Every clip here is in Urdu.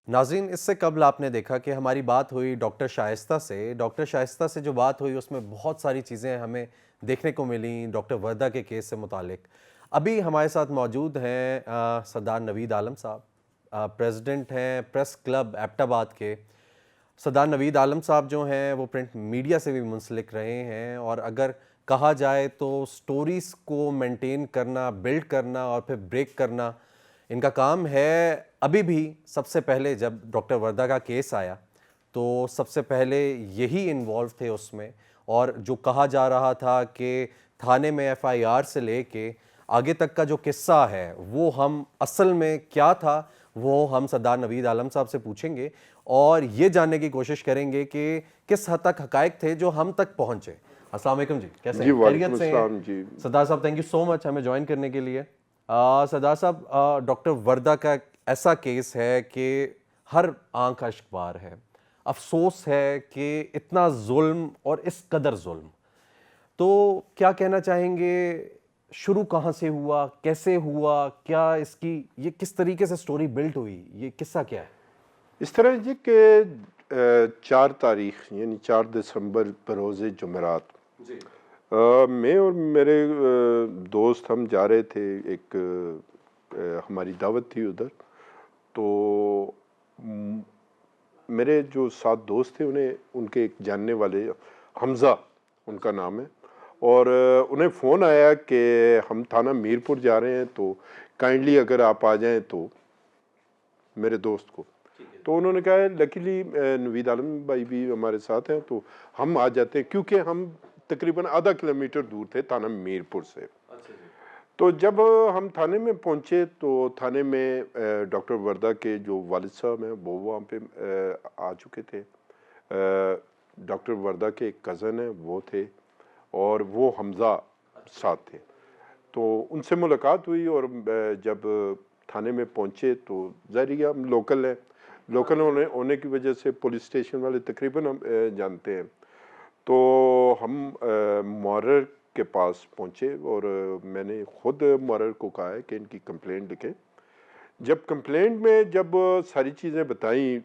ناظرین، اس سے قبل آپ نے دیکھا کہ ہماری بات ہوئی ڈاکٹر شائستہ سے جو بات ہوئی اس میں بہت ساری چیزیں ہمیں دیکھنے کو ملیں ڈاکٹر وردہ کے کیس سے متعلق۔ ابھی ہمارے ساتھ موجود ہیں سردار نوید عالم صاحب، پریزیڈنٹ ہیں پریس کلب ایبٹ آباد کے۔ سردار نوید عالم صاحب جو ہیں وہ پرنٹ میڈیا سے بھی منسلک رہے ہیں، اور اگر کہا جائے تو سٹوریز کو مینٹین کرنا، بلڈ کرنا اور پھر بریک کرنا ان کا کام ہے۔ ابھی بھی سب سے پہلے جب ڈاکٹر وردہ کا کیس آیا تو سب سے پہلے یہی انوالو تھے اس میں، اور جو کہا جا رہا تھا کہ تھانے میں ایف آئی آر سے لے کے آگے تک کا جو قصہ ہے وہ ہم اصل میں کیا تھا وہ ہم سردار نوید عالم صاحب سے پوچھیں گے، اور یہ جاننے کی کوشش کریں گے کہ کس حد تک حقائق تھے جو ہم تک پہنچے۔ السلام علیکم جی، کیسے جی ہیں؟ وعلیکم خیریت سے ہیں؟ السلام جی۔ سردار صاحب تھینک یو سو مچ ہمیں جوائن کرنے کے لیے۔ سردار صاحب، ڈاکٹر وردہ کا ایسا کیس ہے کہ ہر آنکھ اشک بار ہے، افسوس ہے کہ اتنا ظلم اور اس قدر ظلم، تو کیا کہنا چاہیں گے؟ شروع کہاں سے ہوا، کیسے ہوا، کیا اس کی یہ کس طریقے سے سٹوری بلڈ ہوئی، یہ قصہ کیا ہے؟ اس طرح جی کہ 4 تاریخ یعنی 4 دسمبر بروز جمعرات میں اور میرے دوست ہم جا رہے تھے، ایک ہماری دعوت تھی ادھر، تو میرے جو 7 دوست تھے ان کے ایک جاننے والے حمزہ ان کا نام ہے، اور انہیں فون آیا کہ ہم تھانہ میرپور جا رہے ہیں، تو کائنڈلی اگر آپ آ جائیں تو میرے دوست کو، تو انہوں نے کہا لکیلی نوید عالم بھائی بھی ہمارے ساتھ ہیں تو ہم آ جاتے ہیں، کیونکہ ہم تقریباً آدھا کلومیٹر دور تھے تھانہ میرپور سے۔ تو جب ہم تھانے میں پہنچے تو تھانے میں ڈاکٹر وردہ کے جو والد صاحب ہیں وہ وہاں پہ آ چکے تھے، ڈاکٹر وردہ کے ایک کزن ہیں وہ تھے، اور وہ حمزہ ساتھ تھے۔ تو ان سے ملاقات ہوئی، اور جب تھانے میں پہنچے تو ظاہر ہم لوکل ہیں، لوکل ہونے کی وجہ سے پولیس اسٹیشن والے تقریباً ہم جانتے ہیں، تو ہم محرر کے پاس پہنچے، اور میں نے خود محرر کو کہا ہے کہ ان کی کمپلینٹ لکھیں۔ جب کمپلینٹ میں جب ساری چیزیں بتائیں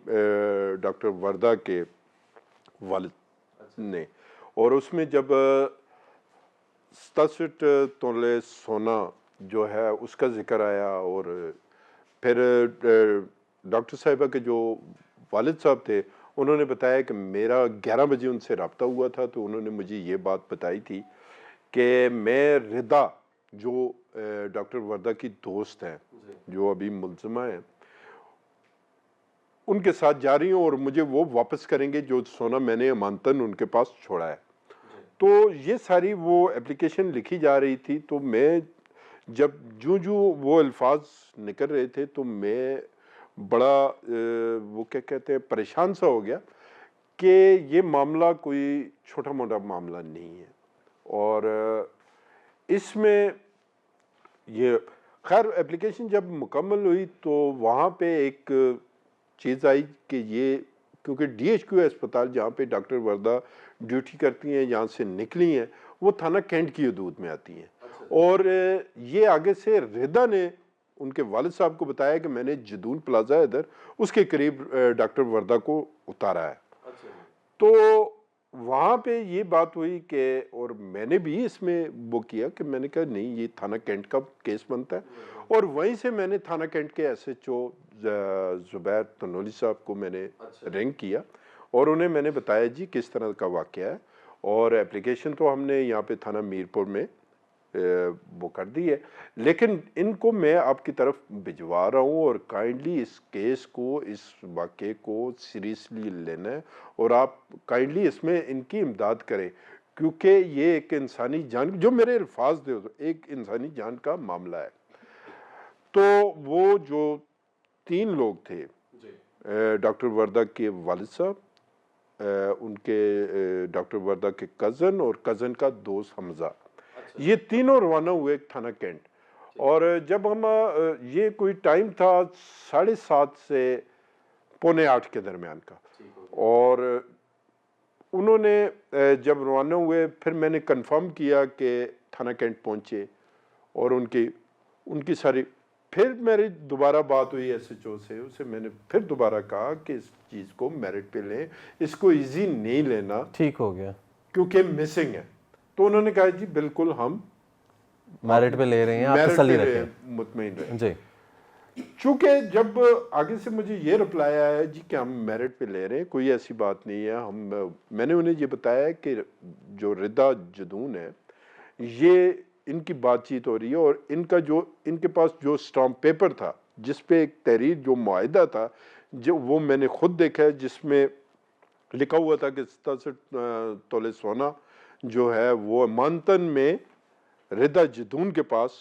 ڈاکٹر وردہ کے والد نے، اور اس میں جب 67 تولے سونا جو ہے اس کا ذکر آیا، اور پھر ڈاکٹر صاحبہ کے جو والد صاحب تھے انہوں نے بتایا کہ میرا 11 بجے ان سے رابطہ ہوا تھا، تو انہوں نے مجھے یہ بات بتائی تھی کہ میں ردا جو ڈاکٹر وردہ کی دوست ہیں جو ابھی ملزمہ ہیں ان کے ساتھ جا رہی ہوں، اور مجھے وہ واپس کریں گے جو سونا میں نے امانتاً ان کے پاس چھوڑا ہے۔ تو یہ ساری وہ اپلیکیشن لکھی جا رہی تھی، تو میں جب جو وہ الفاظ نکل رہے تھے تو میں بڑا وہ کیا کہتے ہیں پریشان سا ہو گیا کہ یہ معاملہ کوئی چھوٹا موٹا معاملہ نہیں ہے، اور اس میں یہ خیر اپلیکیشن جب مکمل ہوئی تو وہاں پہ ایک چیز آئی کہ یہ کیونکہ ڈی ایچ کیو اسپتال جہاں پہ ڈاکٹر وردہ ڈیوٹی کرتی ہیں یہاں سے نکلی ہیں وہ تھانہ کینٹ کی حدود میں آتی ہیں، اور یہ آگے سے ردا نے ان کے والد صاحب کو بتایا کہ میں نے جدون پلازا ادھر اس کے قریب ڈاکٹر وردہ کو اتارا ہے۔ تو وہاں پہ یہ بات ہوئی کہ، اور میں نے بھی اس میں وہ کیا کہ میں نے کہا نہیں یہ تھانہ کینٹ کا کیس بنتا ہے، اور وہیں سے میں نے تھانہ کینٹ کے ایس ایچ او زبیر تنولی صاحب کو میں نے رنگ کیا، اور انہیں میں نے بتایا جی کس طرح کا واقعہ ہے، اور اپلیکیشن تو ہم نے یہاں پہ تھانہ میرپور میں وہ کر دی ہے، لیکن ان کو میں آپ کی طرف بھجوا رہا ہوں، اور کائنڈلی اس کیس کو اس واقعے کو سیریسلی لینا ہے، اور آپ کائنڈلی اس میں ان کی امداد کریں، کیونکہ یہ ایک انسانی جان، جو میرے الفاظ دے ایک انسانی جان کا معاملہ ہے۔ تو وہ جو 3 لوگ تھے، ڈاکٹر وردہ کے والد صاحب، ان کے ڈاکٹر وردہ کے کزن اور کزن کا دوست حمزہ، یہ تینوں روانہ ہوئے تھانہ کینٹ، اور جب ہم یہ کوئی ٹائم تھا 7:30 سے 7:45 کے درمیان کا، اور انہوں نے جب روانہ ہوئے پھر میں نے کنفرم کیا کہ تھانہ کینٹ پہنچے، اور ان کی ساری پھر میری دوبارہ بات ہوئی ایس ایچ او سے, اسے میں نے پھر دوبارہ کہا کہ اس چیز کو میرٹ پہ لیں, اس کو ایزی نہیں لینا, ٹھیک ہو گیا کیونکہ مسنگ ہے. تو انہوں نے کہا جی بالکل ہم میرٹ پہ لے رہے ہیں, آپ میرٹ تسلی پہ رکھیں. مطمئن رہیں. جی چونکہ جب آگے سے مجھے یہ رپلائی آیا جی کہ ہم میرٹ پہ لے رہے ہیں, کوئی ایسی بات نہیں ہے, میں نے انہیں یہ بتایا کہ جو ردا جدون ہے یہ ان کی بات چیت ہو رہی ہے, اور ان کے پاس جو اسٹامپ پیپر تھا جس پہ ایک تحریر جو معاہدہ تھا جو وہ میں نے خود دیکھا ہے, جس میں لکھا ہوا تھا کہ 67 تولے سونا جو ہے وہ مانتن میں ردا جدون کے پاس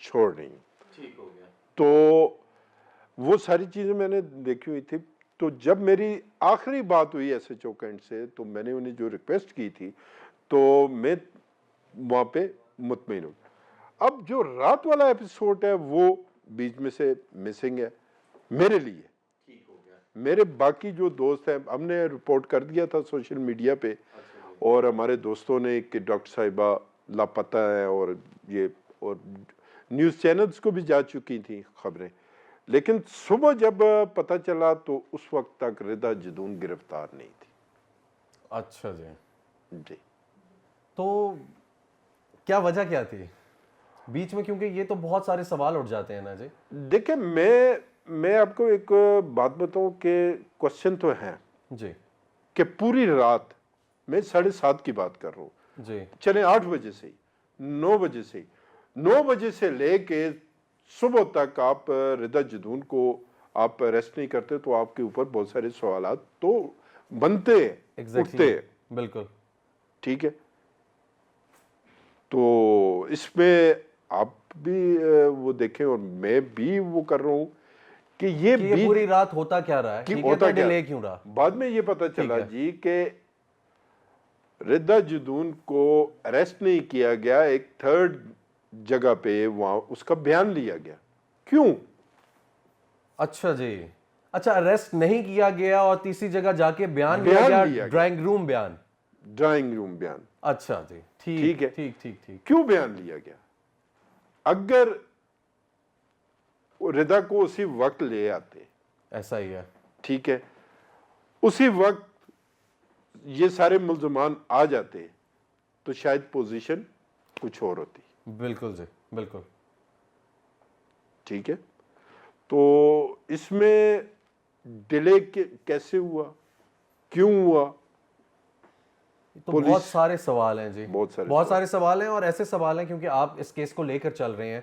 چھوڑ رہی ہیں. ٹھیک ہو گیا. تو وہ ساری چیزیں میں نے دیکھی ہوئی تھی. تو جب میری آخری بات ہوئی ایس ایچ او کینٹ سے, تو میں نے انہیں جو ریکویسٹ کی تھی تو میں وہاں پہ مطمئن ہوں. اب جو رات والا ایپیسوڈ ہے وہ بیچ میں سے مسنگ ہے میرے لیے. میرے باقی جو دوست ہیں, ہم نے رپورٹ کر دیا تھا سوشل میڈیا پہ, اور ہمارے دوستوں نے کہ ڈاکٹر صاحبہ لاپتہ ہے, اور نیوز چینلز کو بھی جا چکی تھیں خبریں, لیکن صبح جب پتہ چلا تو اس وقت تک ردا جدون گرفتار نہیں تھی. اچھا جی. جی تو کیا وجہ کیا تھی بیچ میں, کیونکہ یہ تو بہت سارے سوال اٹھ جاتے ہیں نا جی. دیکھیں, میں آپ کو ایک بات بتاؤں کہ کوشچن تو ہیں جی کہ پوری رات, میں 7:30 کی بات کر رہا ہوں, جی چلیں 8 بجے سے 9 بجے سے 9 بجے سے لے کے صبح تک آپ ردا جدون کو آپ ریسٹ نہیں کرتے تو آپ کے اوپر بہت سارے سوالات تو بنتے ہیں, اٹھتے ہیں. بالکل ٹھیک ہے, تو اس میں آپ بھی وہ دیکھیں اور میں بھی وہ کر رہا ہوں کہ یہ پوری رات ہوتا کیا رہا ہے, ٹھیک ہے, تو ڈیلے کیوں رہا. بعد میں یہ پتا چلا جی کہ ردا جدون کو اریسٹ نہیں کیا گیا, ایک تھرڈ جگہ پہ وہاں اس کا بیان لیا گیا. کیوں؟ اچھا جی, اچھا اریسٹ نہیں کیا گیا اور تیسری جگہ جا کے بیان لیا گیا, ڈرائنگ روم بیان. ڈرائنگ روم بیان. اچھا جی, ٹھیک ہے, ٹھیک ٹھیک ٹھیک. کیوں بیان لیا گیا؟ اگر ردا کو اسی وقت لے آتے, ایسا ہی ہے, ٹھیک ہے, اسی وقت یہ سارے ملزمان آ جاتے تو شاید پوزیشن کچھ اور ہوتی. بالکل جی, بالکل. ٹھیک ہے, تو اس میں ڈیلے کیسے ہوا, کیوں ہوا, تو بہت سارے سوال ہیں جی, بہت سارے سوال ہیں, اور ایسے سوال ہیں کیونکہ آپ اس کیس کو لے کر چل رہے ہیں.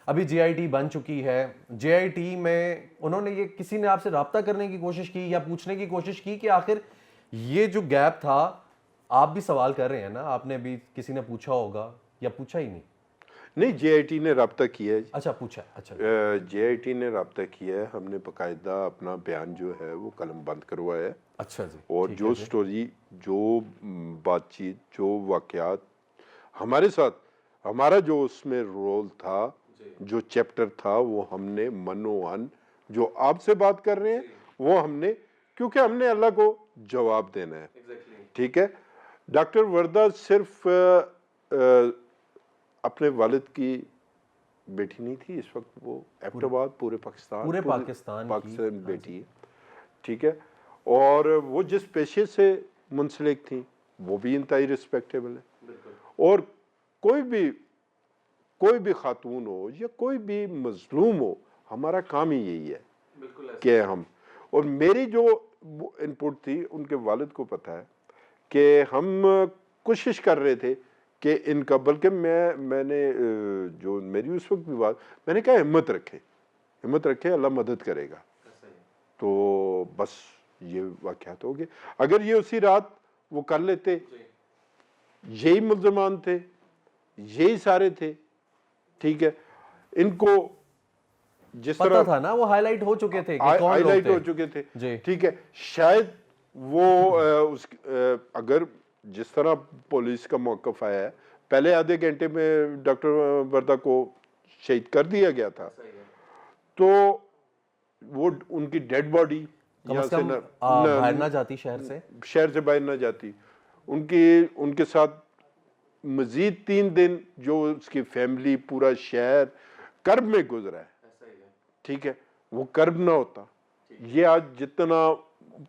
ابھی جے آئی ٹی بن چکی ہے, جے آئی ٹی میں انہوں نے یہ, کسی نے آپ سے رابطہ کرنے کی کوشش کی یا پوچھنے کی کوشش کی کہ آخر یہ جو گیپ تھا, آپ بھی سوال کر رہے ہیں نا, آپ نے بھی کسی نے پوچھا ہوگا یا پوچھا ہی نہیں؟ نہیں, جے آئی ٹی نے رابطہ کیا ہے. اچھا پوچھا, اچھا جے آئی ٹی نے رابطہ کیا ہے, ہم نے باقاعدہ اپنا بیان جو ہے وہ قلم بند کروایا ہے. اچھا جی, اور جو سٹوری, جو بات چیت, جو واقعات ہمارے ساتھ, ہمارا جو اس میں رول تھا, جو چیپٹر تھا, وہ ہم نے منوان جو آپ سے بات کر رہے ہیں وہ ہم نے, کیونکہ ہم نے اللہ کو جواب دینا ہے. ٹھیک ہے, ڈاکٹر وردہ صرف اپنے والد کی بیٹی نہیں تھی, اس وقت وہ ایبٹ آباد پورے پاکستان بیٹی ہے. ٹھیک ہے, اور وہ جس پیشے سے منسلک تھی وہ بھی انتہائی رسپیکٹیبل ہے. اور کوئی بھی خاتون ہو یا کوئی بھی مظلوم ہو, ہمارا کام ہی یہی ہے کہ ہم, اور میری جو ان پٹ تھی ان کے والد کو پتہ ہے کہ ہم کوشش کر رہے تھے کہ ان کا, بلکہ میں نے جو میری اس وقت بھی بات, میں نے کہا ہمت رکھے, اللہ مدد کرے گا. تو بس یہ واقعات ہو گئے. اگر یہ اسی رات وہ کر لیتے, یہی ملزمان تھے, یہی سارے تھے, ٹھیک ہے, ان کو جس طرح پتہ تھا نا, وہ ہائی لائٹ ہو چکے تھے کہ کون لوگ تھے, ہو چکے تھے, ٹھیک ہے, شاید وہ اگر جس طرح پولیس کا موقف آیا ہے, پہلے آدھے گھنٹے میں ڈاکٹر وردہ کو شہید کر دیا گیا تھا, تو وہ ان کی ڈیڈ باڈی کم سے کم باہر نہ جاتی, شہر سے باہر نہ جاتی, ان کے ساتھ مزید 3 دن جو اس کی فیملی, پورا شہر کرب میں گزرا ہے. ٹھیک ہے, وہ کرب نہ ہوتا. یہ آج جتنا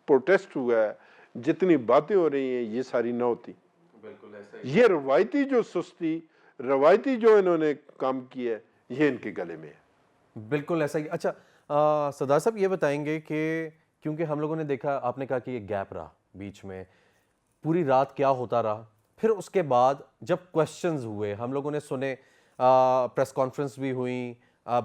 پروٹیسٹ ہوا ہے, جتنی باتیں ہو رہی ہیں, یہ ساری نہ ہوتی. یہ روایتی جو سستی, روایتی جو انہوں نے کام کیا ہے, یہ ان کے گلے میں ہے. بالکل ایسا ہی. اچھا سردار صاحب یہ بتائیں گے کہ کیونکہ ہم لوگوں نے دیکھا, آپ نے کہا کہ یہ گیپ رہا بیچ میں, پوری رات کیا ہوتا رہا, پھر اس کے بعد جب کویشچنز ہوئے, ہم لوگوں نے سنے, پریس کانفرنس بھی ہوئیں,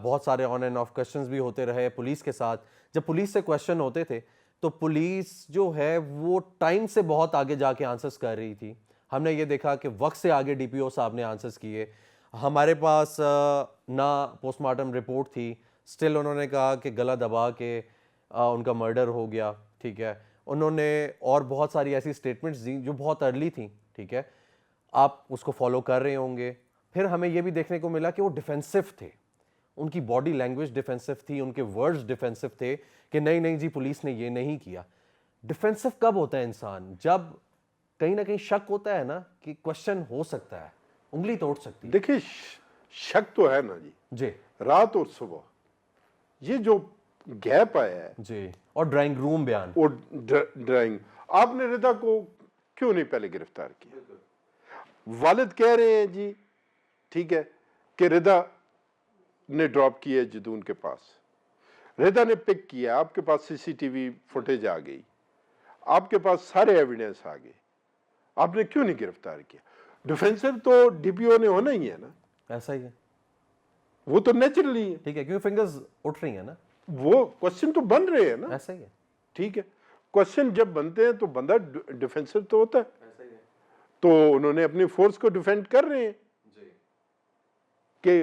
بہت سارے آن اینڈ آف کویشچنز بھی ہوتے رہے پولیس کے ساتھ. جب پولیس سے کویشچن ہوتے تھے تو پولیس جو ہے وہ ٹائم سے بہت آگے جا کے آنسرز کر رہی تھی. ہم نے یہ دیکھا کہ وقت سے آگے ڈی پی او صاحب نے آنسرز کیے. ہمارے پاس نہ پوسٹ مارٹم رپورٹ تھی, سٹل انہوں نے کہا کہ گلا دبا کے ان کا مرڈر ہو گیا. ٹھیک ہے, انہوں نے اور بہت ساری ایسی سٹیٹمنٹس دیں جو بہت ارلی تھیں. ٹھیک ہے, آپ اس کو فالو کر رہے ہوں گے. پھر ہمیں یہ بھی دیکھنے کو ملا کہ وہ ڈیفینسو تھے, ان کی باڈی لینگویج ڈیفینسو تھی, ان کے ورڈز ڈیفینسو تھے کہ نہیں نہیں جی پولیس نے یہ نہیں کیا. ڈیفینسو کب ہوتا ہے انسان؟ جب کہیں نہ کہیں شک ہوتا ہے نا کہ کوشچن ہو سکتا ہے, انگلی توڑ سکتی ہے. دیکھیں شک تو ہے نا جی, رات اور صبح یہ جو گیپ آیا ہے جی, اور ڈرائنگ روم بیان, اور ڈرائنگ, آپ نے رضا کو کیوں نہیں پہلے گرفتار کیا؟ والد کہہ رہے ہیں جی ٹھیک ہے کہ رضا نے ڈراپ کیا جدون کے پاس, رضا نے پک کیا, آپ کے پاس سی سی ٹی وی فوٹیج آ گئی, آپ کے پاس سارے ایویڈنس آ گئے, آپ نے کیوں نہیں گرفتار کیا؟ ڈیفینسو تو ڈی پی او نے ہونا ہی ہے نا. ایسا ہی ہے. وہ تو نیچرلی ہے. ٹھیک ہے, کیونکہ فنگرز اٹھ رہی ہیں نا, وہ کوشچن تو بن رہے ہیں نا. ایسا ہی ہے. ٹھیک ہے, کوشچن جب بنتے ہیں تو بندہ ڈیفینسو تو ہوتا ہے. ایسا ہی ہے. تو انہوں نے اپنی فورس کو ڈیفینڈ کر رہے ہیں کہ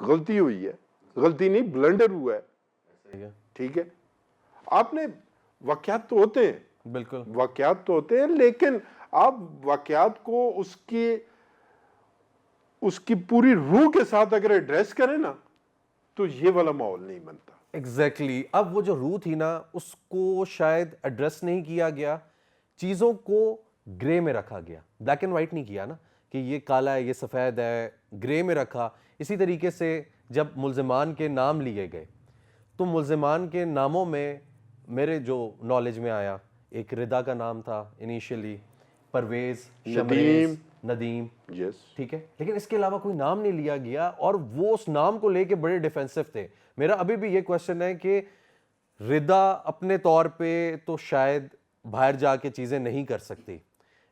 غلطی ہوئی ہے, غلطی نہیں بلنڈر ہوا ہے. ایسا ہی ہے. ٹھیک ہے, آپ نے واقعات تو ہوتے ہیں, بالکل واقعات تو ہوتے ہیں, لیکن آپ واقعات کو اس کی پوری روح کے ساتھ اگر ایڈریس کریں نا تو یہ والا ماحول نہیں بنتا. ایگزیکٹلی. اب وہ جو روح تھی نا اس کو شاید ایڈریس نہیں کیا گیا, چیزوں کو گرے میں رکھا گیا, بلیک اینڈ وائٹ نہیں کیا نا کہ یہ کالا ہے یہ سفید ہے, گرے میں رکھا. اسی طریقے سے جب ملزمان کے نام لیے گئے تو ملزمان کے ناموں میں میرے جو نالج میں آیا, ایک رضا کا نام تھا انیشیلی, پرویز, شمریز, ندیم. یس, ٹھیک ہے, لیکن اس کے علاوہ کوئی نام نہیں لیا گیا, اور وہ اس نام کو لے کے بڑے ڈیفینسو تھے. میرا ابھی بھی یہ کویشچن ہے کہ رضا اپنے طور پہ تو شاید باہر جا کے چیزیں نہیں کر سکتی,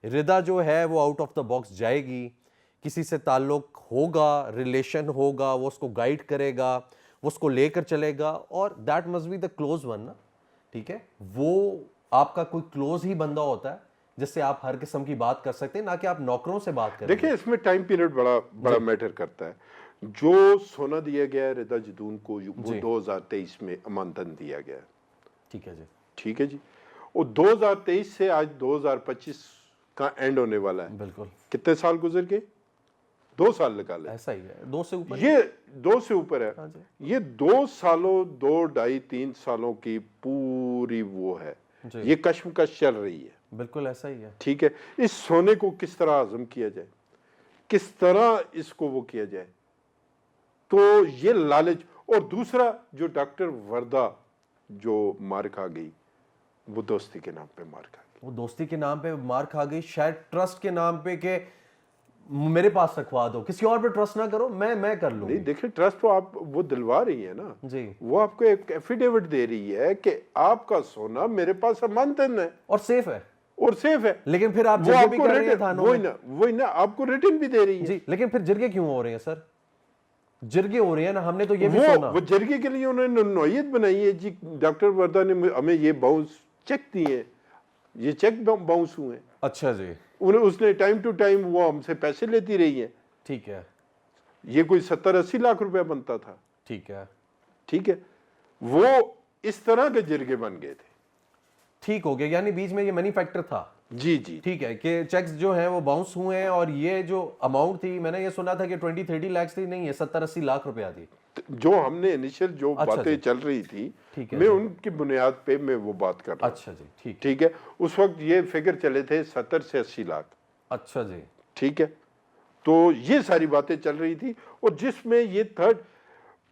رضا جو ہے وہ آؤٹ آف دا باکس جائے گی, کسی سے تعلق ہوگا, ریلیشن ہوگا, وہ اس کو گائیڈ کرے گا, وہ اس کو لے کر چلے گا, اور that must be the close one نا. ٹھیک ہے, وہ آپ کا کوئی کلوز ہی بندہ ہوتا ہے جس سے آپ ہر قسم کی بات کر سکتے ہیں, نہ کہ آپ نوکروں سے بات کریں. دیکھیں اس میں ٹائم پیریڈ بڑا میٹر کرتا ہے. جو سونا دیا گیا ہے رضا جدون کو وہ 2023 میں امانتاً دیا گیا ہے. ٹھیک ہے جی, ٹھیک ہے جی, اور 2023 سے آج 2025 کا اینڈ ہونے والا ہے. بالکل. کتنے سال گزر گئے؟ 2 سال لگا لیں. ایسا ہی ہے, 2 سے اوپر. یہ 2 سے اوپر ہے. یہ 2 سالوں 2 ڈھائی 3 سالوں کی پوری وہ ہے, یہ کشمکش چل رہی ہے. بالکل ایسا ہی ہے. ٹھیک ہے, اس سونے کو کس طرح ہضم کیا جائے, کس طرح اس کو وہ کیا جائے, تو یہ لالچ. اور دوسرا جو ڈاکٹر وردہ جو مار کھا گئی, وہ دوستی کے نام پہ مار کھا گئی. وہ دوستی کے نام پہ مار کھا گئی, شاید ٹرسٹ کے نام پہ کہ میرے پاس رکھوا دو, کسی اور پہ ٹرسٹ نہ کرو, میں کر لوں. نہیں دیکھیں, ٹرسٹ تو آپ وہ دلوا رہی ہے نا جی, وہ آپ کو ایک ایفیڈیوٹ دے رہی ہے کہ آپ کا سونا میرے پاس امانتاً ہے اور سیف ہے, اور سیف ہے. لیکن پھر آپ جرگے بھی کر رہے ہیں تھانوں میں. وہی نا آپ کو ریٹن بھی دے رہی ہے. جی, لیکن پھر جرگے کیوں ہو رہے ہیں سر؟ جرگے ہو رہے ہیں نا, ہم نے تو یہ بھی سنا. وہ جرگے کے لیے انہوں نے نوعیت بنائی ہے جی. ڈاکٹر وردہ نے ہمیں یہ باؤنس چیک دیے, یہ چیک باؤنس ہوئے. اچھا جی, اس نے ٹائم ٹو ٹائم وہ ہم سے پیسے لیتی رہی ہے. ٹھیک ہے, یہ کوئی 70-80 لاکھ روپے بنتا تھا. ٹھیک ہے, ٹھیک ہے, وہ اس طرح کے جرگے بن گئے تھے. ٹھیک ہو گیا, یعنی بیچ میں یہ منی فیکٹر تھا. جی جی, ٹھیک ہے, کہ چیکس جو ہیں وہ باؤنس ہوئے ہیں, اور یہ جو اماؤنٹ تھی میں نے یہ سنا تھا کہ 20-30 لاکھ تھی, نہیں یہ 70-80 لاکھ روپیہ تھی. جو ہم نے انیشل جو باتیں چل رہی تھی میں ان کی بنیاد پہ میں وہ بات کر رہا ہوں. اچھا جی, ٹھیک ہے, اس وقت یہ فگر چلے تھے 70 سے 80 لاکھ. اچھا جی, ٹھیک ہے, تو یہ ساری باتیں چل رہی تھی. اور جس میں یہ تھرڈ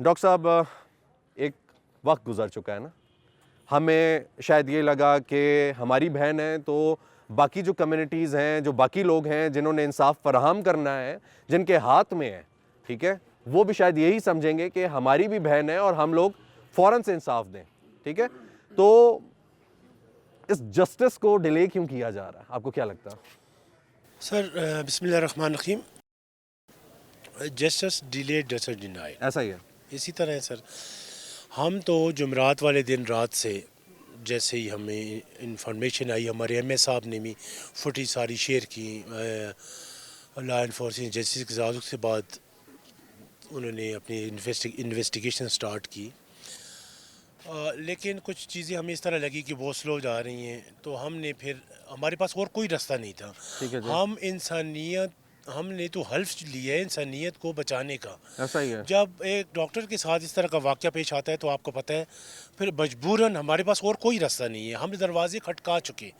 ڈاکٹر صاحب ایک وقت گزر چکا ہے نا, ہمیں شاید یہ لگا کہ ہماری بہن ہے تو باقی جو کمیونٹیز ہیں, جو باقی لوگ ہیں جنہوں نے انصاف فراہم کرنا ہے, جن کے ہاتھ میں ہے, ٹھیک ہے, وہ بھی شاید یہی سمجھیں گے کہ ہماری بھی بہن ہے اور ہم لوگ فوراً سے انصاف دیں, ٹھیک ہے. تو اس جسٹس کو ڈیلے کیوں کیا جا رہا ہے, آپ کو کیا لگتا ہے؟ سر بسم اللہ الرحمن الرحیم. جسٹس ڈیلیڈ جسٹس ڈینائڈ, ایسا ہی ہے. اسی طرح ہے سر. ہم تو جمعرات والے دن رات سے جیسے ہی ہمیں انفارمیشن آئی, ہمارے ایم اے صاحب نے بھی فوٹیج ساری شیئر کی لا انفورسنگ جسٹس کے تعلق سے بعد انہوں نے اپنی انویسٹیگیشن سٹارٹ کی. لیکن کچھ چیزیں ہمیں اس طرح لگی کہ بہت سلو جا رہی ہیں, تو ہم نے پھر, ہمارے پاس اور کوئی راستہ نہیں تھا. ٹھیک ہے جی. ہم نے تو حلف لیا ہے انسانیت کو بچانے کا. ایسا ہی ہے. جب ایک ڈاکٹر کے ساتھ اس طرح کا واقعہ پیش آتا ہے تو آپ کو پتہ ہے پھر مجبوراً ہمارے پاس اور کوئی راستہ نہیں ہے. ہم دروازے کھٹکا چکے,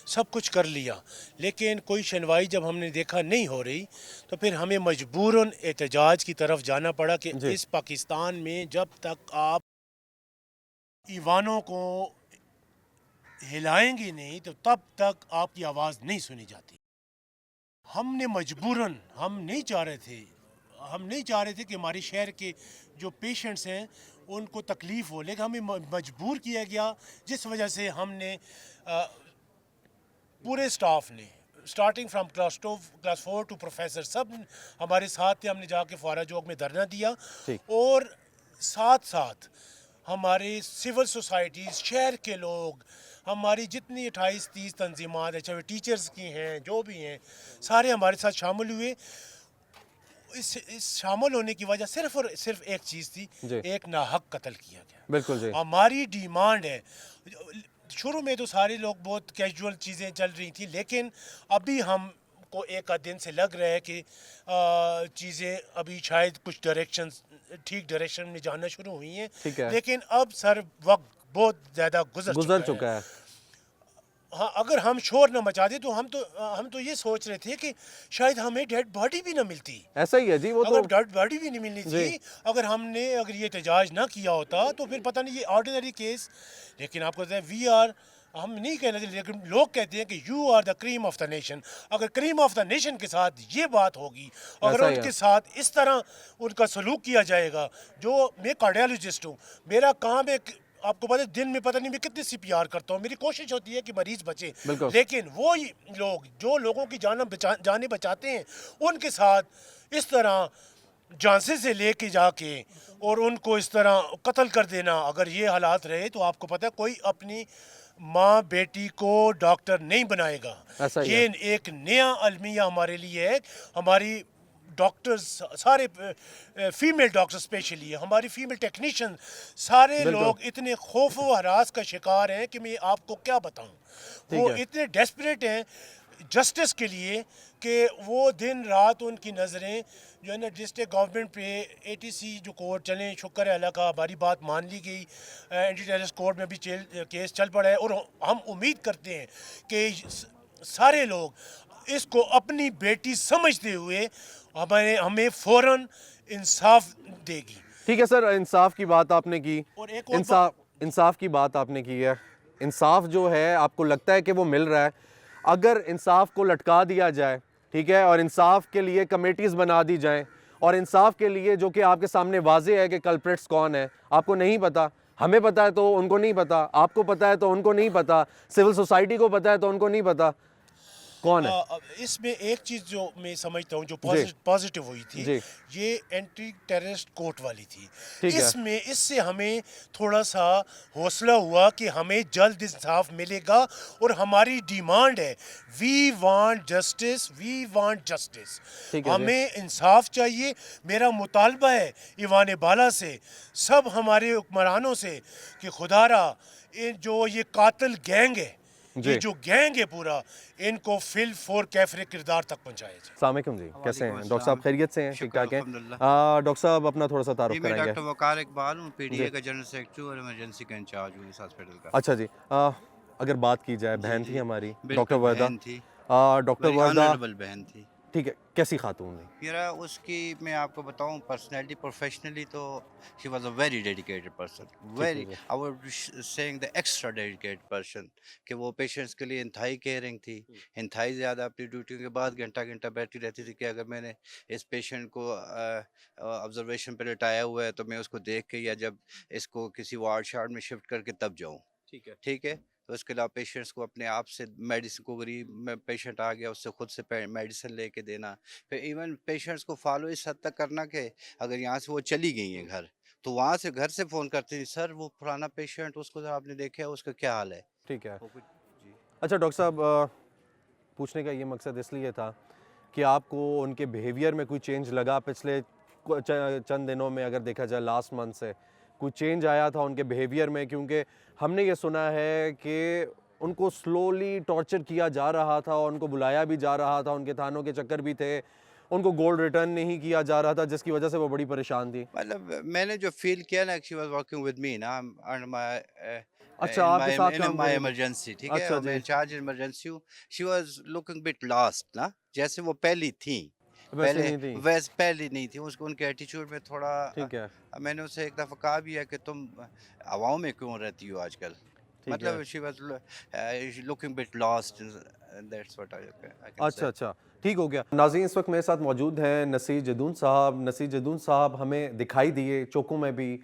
سب کچھ کر لیا, لیکن کوئی سنوائی جب ہم نے دیکھا نہیں ہو رہی تو پھر ہمیں مجبوراً احتجاج کی طرف جانا پڑا کہ اس پاکستان میں جب تک آپ ایوانوں کو ہلائیں گے نہیں تو تب تک آپ کی آواز نہیں سنی جاتی. ہم نے مجبوراً, ہم نہیں چاہ رہے تھے کہ ہمارے شہر کے جو پیشنٹس ہیں ان کو تکلیف ہو, لیکن ہمیں مجبور کیا گیا, جس وجہ سے ہم نے پورے سٹاف نے starting from class 4 to professor سب ہمارے ساتھ تھے. ہم نے جا کے فوارہ چوک میں دھرنا دیا, اور ساتھ ساتھ ہمارے سول سوسائٹیز, شہر کے لوگ, ہماری جتنی 28-30 تنظیمات ہیں, چاہے ٹیچرز کی ہیں, جو بھی ہیں, سارے ہمارے ساتھ شامل ہوئے. اس شامل ہونے کی وجہ صرف اور صرف ایک چیز تھی, ایک ناحق قتل کیا گیا. بالکل جی. ہماری ڈیمانڈ ہے, شروع میں تو سارے لوگ بہت کیجول چیزیں چل رہی تھیں, لیکن ابھی ہم کو ایک آدھ دن سے لگ رہا ہے کہ چیزیں ابھی شاید کچھ ٹھیک ڈائریکشن میں جانا شروع ہوئی ہیں, لیکن اب سر وقت بہت زیادہ گزر چکا ہے. ہاں, اگر ہم شور نہ مچاتے تو ہم تو یہ سوچ رہے تھے کہ شاید ہمیں ڈیڈ باڈی بھی نہ ملتی. ایسا ہی ہے جی. وہ تو ڈیڈ باڈی بھی نہیں ملنی تھی. اگر یہ احتجاج نہ کیا ہوتا تو پھر پتہ نہیں, یہ آرڈینری کیس. لیکن آپ کو ہم نہیں کہنا چاہتے, لیکن لوگ کہتے ہیں کہ you are the cream of the nation. اگر کریم آف دا نیشن کے ساتھ یہ بات ہوگی, اگر ان کے ساتھ اس طرح ان کا سلوک کیا جائے گا, جو میں کارڈیالوجسٹ ہوں, میرا کام ہے, آپ کو پتہ ہے دن میں پتہ نہیں میں کتنے CPR کرتا ہوں, میری کوشش ہوتی ہے کہ مریض بچے, لیکن وہ لوگ جو لوگوں کی جانیں بچاتے ہیں ان کے ساتھ اس طرح جانسے سے لے کے جا کے اور ان کو اس طرح قتل کر دینا, اگر یہ حالات رہے تو آپ کو پتہ ہے کوئی اپنی ماں بیٹی کو ڈاکٹر نہیں بنائے گا. یہ ایک نیا المیہ ہمارے لیے ہے. ہماری ڈاکٹرز سارے فیمیل ڈاکٹر اسپیشلی, ہماری فیمیل ٹیکنیشین, سارے لوگ اتنے خوف و ہراس کا شکار ہیں کہ میں آپ کو کیا بتاؤں. وہ اتنے ڈیسپریٹ ہیں جسٹس کے لیے کہ وہ دن رات ان کی نظریں جو ہے نا ڈسٹرکٹ گورنمنٹ پہ, ATC جو کورٹ چلیں, شکر ہے اللہ کا ہماری بات مان لی گئی, اینٹی ٹیررسٹ کورٹ میں بھی کیس چل پڑا ہے, اور ہم امید کرتے ہیں کہ سارے لوگ اس کو اپنی بیٹی سمجھتے ہوئے ہمیں فوراً انصاف دے گی. ٹھیک ہے سر, انصاف کی بات آپ نے کی, انصاف کی بات آپ نے کی ہے. انصاف جو ہے آپ کو لگتا ہے کہ وہ مل رہا ہے. اگر انصاف کو لٹکا دیا جائے, ٹھیک ہے, اور انصاف کے لیے کمیٹیز بنا دی جائیں, اور انصاف کے لیے جو کہ آپ کے سامنے واضح ہے کہ کلپریٹس کون ہے, آپ کو نہیں پتا, ہمیں پتا ہے تو ان کو نہیں پتا, آپ کو پتا ہے تو ان کو نہیں پتا, سول سوسائٹی کو پتا ہے تو ان کو نہیں پتا, کون ہے؟ اس میں ایک چیز جو میں سمجھتا ہوں جو پازیٹیو ہوئی تھی, یہ اینٹی ٹیررسٹ کورٹ والی تھی. اس سے ہمیں تھوڑا سا حوصلہ ہوا کہ ہمیں جلد انصاف ملے گا, اور ہماری ڈیمانڈ ہے, we want justice, we want justice. ہمیں انصاف چاہیے. میرا مطالبہ ہے ایوان بالا سے, سب ہمارے حکمرانوں سے, کہ خدارا جو یہ قاتل گینگ ہے, یہ جو گینگ ہے پورا, ان کو فل فور کیفر کردار تک پہنچایا جائے. السلام علیکم جی, کیسے ہیں ڈاکٹر صاحب؟ خیریت سے ہیں؟ ٹھیک ٹھاک ہیں ڈاکٹر صاحب؟ اپنا تھوڑا سا تعارف کریں گے. میں ڈاکٹر وقار اقبال ہوں, PDA کا جنرل سیکرٹری اور ایمرجنسی کا انچارج ہوں اس ہاسپٹل کا. اچھا جی, اگر بات کی جائے, بہن تھی ہماری ڈاکٹر وردہ, تھی, ڈاکٹر وردہ بہن تھی. ٹھیک ہے, کیسی خاتون ہے؟ میرا اس کی میں آپ کو بتاؤں پرسنالٹی پروفیشنلی تو she was a very dedicated person, very I was seeing the extra dedicated person, کہ وہ پیشنٹس کے لیے انتہائی کیئرنگ تھی, انتہائی زیادہ اپنی ڈیوٹیوں کے بعد گھنٹہ گھنٹہ بیٹھی رہتی تھی کہ اگر میں نے اس پیشنٹ کو آبزرویشن پہ لٹایا ہوا ہے تو میں اس کو دیکھ کے یا جب اس کو کسی وارڈ شارڈ میں شفٹ کر کے تب جاؤں. ٹھیک ہے, تو اس کے علاوہ پیشنٹس کو اپنے آپ سے میڈیسن کو, غریب میں پیشنٹ آ گیا اس سے خود سے میڈیسن لے کے دینا, پھر ایون پیشنٹس کو فالو اس حد تک کرنا کہ اگر یہاں سے وہ چلی گئی ہیں گھر تو وہاں سے گھر سے فون کرتی تھی, سر وہ پرانا پیشنٹ اس کو آپ نے دیکھا ہے اس کا کیا حال ہے. ٹھیک ہے. وہ کچھ جی اچھا ڈاکٹر صاحب, پوچھنے کا یہ مقصد اس لیے تھا کہ آپ کو ان کے بیہیویئر میں کوئی چینج لگا پچھلے چند دنوں میں, اگر دیکھا جائے لاسٹ منتھ سے کوئی چینج آیا تھا ان کے بیہیویئر میں؟ کیونکہ ہم نے یہ سنا ہے کہ ان کو سلولی ٹارچر کیا جا رہا تھا اور ان کو بلایا بھی جا رہا تھا, ان کے تھانوں کے چکر بھی تھے, ان کو گولڈ ریٹرن نہیں کیا جا رہا تھا, جس کی وجہ سے وہ بڑی پریشان تھی. مطلب میں نے جو فیل کیا نا, she was working with me نا, اچھا, آپ کے ساتھ کام مائی کریں؟ ایمرجنسی. ٹھیک ہے, اچھا میں جی, انچارج ایمرجنسی ہوں. She was looking but last نا, جیسے وہ پہلی تھیں, ویسے نہیں تھی. ویسے پہلی نہیں تھی, ان کے ایٹیچیوڈ میں تھوڑا. ٹھیک ہے, میں نے اسے ایک دفعہ کہا بھی ہے کہ تم عوام میں کیوں رہتی ہو آج کل, ٹھیک ہے. مطلب she was looking but last, that's what I can اچھا اچھا, ٹھیک ہو گیا. ناظرین, اس وقت میرے ساتھ موجود ہیں نصیر جدون صاحب. نصیر جدون صاحب ہمیں دکھائی دیے چوکوں میں بھی,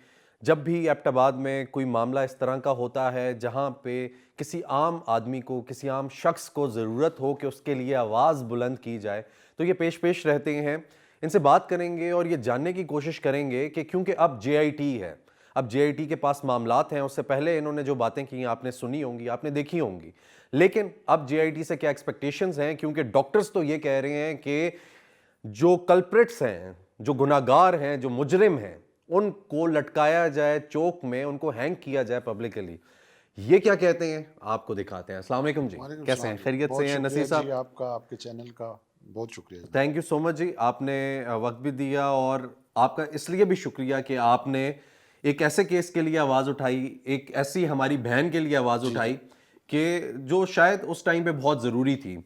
جب بھی ایبٹ آباد میں کوئی معاملہ اس طرح کا ہوتا ہے جہاں پہ کسی عام آدمی کو, کسی عام شخص کو ضرورت ہو کہ اس کے لیے آواز بلند کی جائے, تو یہ پیش رہتے ہیں. ان سے بات کریں گے اور یہ جاننے کی کوشش کریں گے کہ کیونکہ اب جے آئی ٹی ہے, اب جے آئی ٹی کے پاس معاملات ہیں. اس سے پہلے انہوں نے جو باتیں کی آپ نے سنی ہوں گی, آپ نے دیکھی ہوں گی, لیکن اب جے آئی ٹی سے کیا ایکسپیکٹیشنز ہیں؟ کیونکہ ڈاکٹرز تو یہ کہہ رہے ہیں کہ جو کلپریٹس ہیں, جو گناہگار ہیں, جو مجرم ہیں, ان کو لٹکایا جائے چوک میں, ان کو ہینگ کیا جائے پبلکلی. یہ کیا کہتے ہیں آپ کو دکھاتے ہیں. السلام علیکم جی, کیسے ہیں؟ خیریت سے ہیں نصیر صاحب؟ جی آپ کا, آپ کے چینل کا بہت شکریہ. تھینک یو سو مچ جی, آپ نے وقت بھی دیا, اور آپ کا اس لیے بھی شکریہ کہ آپ نے ایک ایسے کیس کے لیے آواز اٹھائی, ایک ایسی ہماری بہن کے لیے آواز اٹھائی کہ جو شاید اس ٹائم پہ بہت ضروری تھی.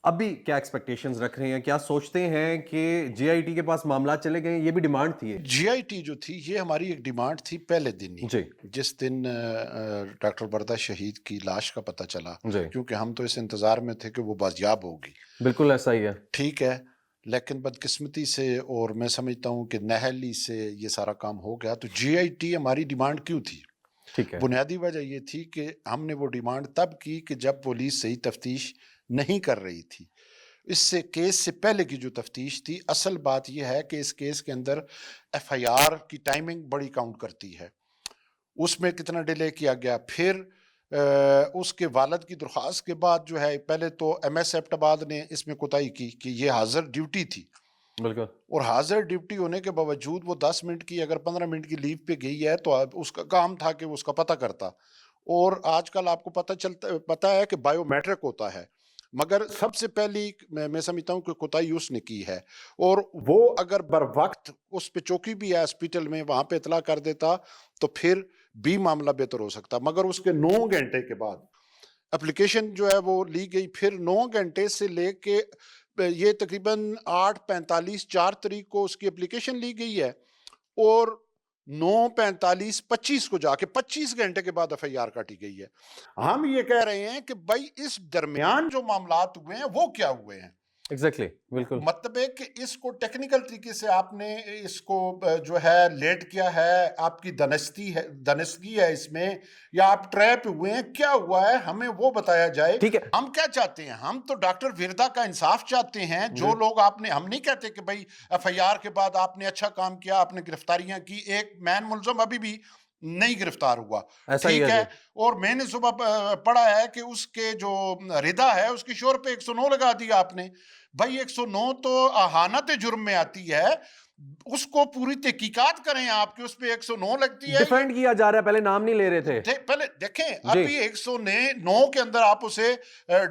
ابھی کیا ایکسپیکٹیشنز رکھ رہے ہیں, کیا سوچتے ہیں کہ جے آئی ٹی کے پاس معاملات چلے گئے؟ یہ بھی ڈیمانڈ تھی. جی آئی ٹی جو تھی یہ ہماری ایک ڈیمانڈ تھی پہلے دن ہی, جی جس دن ڈاکٹر وردہ شہید کی لاش کا پتہ چلا, جی, کیونکہ ہم تو اس انتظار میں تھے کہ وہ بازیاب ہوگی. بالکل ایسا ہی ہے. ٹھیک ہے, لیکن بدقسمتی سے, اور میں سمجھتا ہوں کہ نہلی سے یہ سارا کام ہو گیا. تو جی آئی ٹی ہماری ڈیمانڈ کیوں تھی؟ ٹھیک ہے, بنیادی وجہ یہ تھی کہ ہم نے وہ ڈیمانڈ تب کی کہ جب پولیس صحیح تفتیش نہیں کر رہی تھی. اس سے کیس سے پہلے کی جو تفتیش تھی, اصل بات یہ ہے کہ اس کیس کے اندر ایف آئی آر کی ٹائمنگ بڑی کاؤنٹ کرتی ہے, اس میں کتنا ڈیلے کیا گیا. پھر اس کے والد کی درخواست کے بعد جو ہے, پہلے تو ایم ایس ایبٹ آباد نے اس میں کوتاہی کی کہ یہ حاضر ڈیوٹی تھی, بالکل, اور حاضر ڈیوٹی ہونے کے باوجود وہ 10 منٹ کی اگر 15 منٹ کی لیو پہ گئی ہے تو اس کا کام تھا کہ وہ اس کا پتہ کرتا. اور آج کل آپ کو پتہ ہے کہ بائیو میٹرک ہوتا ہے, مگر سب سے پہلی میں سمجھتا ہوں کہ کوتاہی اس نے کی ہے. اور وہ اگر بر وقت اس پہ چوکی بھی ہے ہاسپٹل میں, وہاں پہ اطلاع کر دیتا تو پھر بھی معاملہ بہتر ہو سکتا. مگر اس کے 9 گھنٹے کے بعد اپلیکیشن جو ہے وہ لی گئی, پھر 9 گھنٹے سے لے کے یہ تقریباً 8:45 4 تاریخ کو اس کی اپلیکیشن لی گئی ہے, اور 9:45 25 کو جا کے 25 گھنٹے کے بعد ایف آئی آر کاٹی گئی ہے. ہم یہ کہہ رہے ہیں کہ بھائی اس درمیان جو معاملات ہوئے ہیں وہ کیا ہوئے ہیں. ایگزیکٹلی, بالکل, مطلب ہے کہ اس کو ٹیکنیکل طریقے سے آپ نے اس کو جو ہے لیٹ کیا ہے, آپ کی دنستگی ہے اس میں, یا آپ ٹریپ ہوئے ہیں, کیا ہوا ہے ہمیں وہ بتایا جائے. ٹھیک ہے. ہم کیا چاہتے ہیں؟ ہم تو ڈاکٹر وردہ کا انصاف چاہتے ہیں. جو لوگ آپ نے, ہم نہیں کہتے کہ بھائی ایف آئی آر کے بعد آپ نے اچھا کام کیا, آپ نے گرفتاریاں کی, ایک مین ملزم ابھی بھی نہیں گرفتار ہوا, ٹھیک ہے. اور میں نے صبح پڑھا ہے کہ اس کے جو ردا ہے اس کی شور پہ 109 لگا دیا آپ نے. بھائی 109 تو اہانت جرم میں آتی ہے. اس کو پوری تحقیقات کریں آپ کی اس پہ 109 لگتی ہے. ڈیفینڈ کیا جا رہا ہے, پہلے نام نہیں لے رہے تھے. پہلے دیکھیں ابھی 109 کے اندر آپ اسے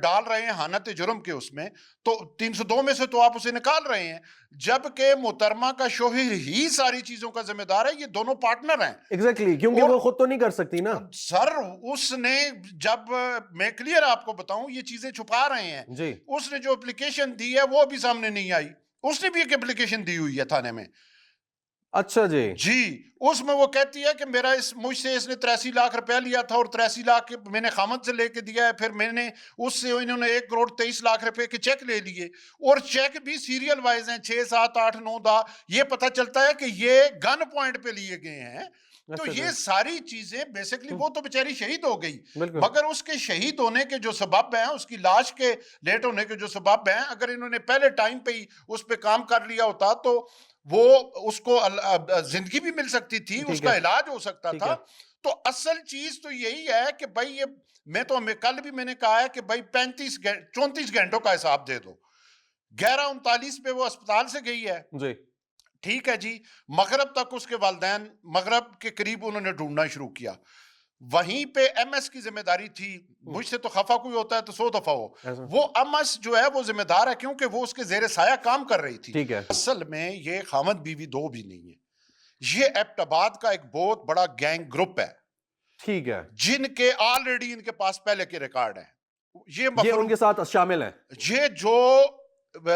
ڈال رہے ہیں حانت جرم کے, اس میں تو 302 میں سے تو آپ اسے نکال رہے ہیں, جبکہ محترمہ کا شوہر ہی ساری چیزوں کا ذمہ دار ہے. یہ دونوں پارٹنر ہیں. ایگزیکٹلی, کیونکہ وہ خود تو نہیں کر سکتی نا سر. اس نے جب میں کلیئر آپ کو بتاؤں, یہ چیزیں چھپا رہے ہیں جی. اس نے جو اپلیکیشن دی ہے وہ ابھی سامنے نہیں آئی. اس نے بھی ایک اپلیکیشن دی ہوئی ہے تھانے میں. اچھا جی. جی, اس میں وہ کہتی ہے کہ میرا مجھ سے اس نے 83 لاکھ روپیہ لیا تھا اور 83 لاکھ میں نے خامد سے لے کے دیا ہے, پھر میں نے اس سے انہوں نے 1 کروڑ 23 لاکھ روپے کے چیک لے لیے, اور چیک بھی سیریل وائز ہیں 6 7 8 9 10. یہ پتہ چلتا ہے کہ یہ گن پوائنٹ پہ لیے گئے ہیں. تو یہ ساری چیزیں بیسکلی, وہ تو بیچاری شہید ہو گئی, مگر اس کے شہید ہونے کے جو سبب ہیں, اس کی لاش کے لیٹ ہونے کے جو سبب ہیں, اگر انہوں نے پہلے ٹائم پہ ہی اس پہ کام کر لیا ہوتا تو وہ اس کو زندگی بھی مل سکتی تھی, اس کا علاج ہو سکتا تھا. تو اصل چیز تو یہی ہے کہ بھائی یہ میں تو کل بھی میں نے کہا ہے کہ بھائی 34 گھنٹوں کا حساب دے دو. 11:39 پہ وہ اسپتال سے گئی ہے جی. ٹھیک ہے جی, مغرب تک اس کے والدین مغرب کے قریب انہوں نے ڈھونڈنا شروع کیا. وہیں پہ ایم ایس کی ذمہ داری تھی. مجھ سے تو خفا کوئی ہوتا ہے تو 100 دفعہ ہو, وہ ایم ایس جو ہے وہ ذمہ دار ہے کیونکہ وہ اس کے زیر سایہ کام کر رہی تھی. ٹھیک ہے. اصل میں یہ خامد بیوی دو بھی نہیں ہے, یہ ایبٹ آباد کا ایک بہت بڑا گینگ گروپ ہے. ٹھیک ہے. جن کے آلریڈی ان کے پاس پہلے کے ریکارڈ ہیں. یہ ان کے ساتھ شامل ہیں. یہ جو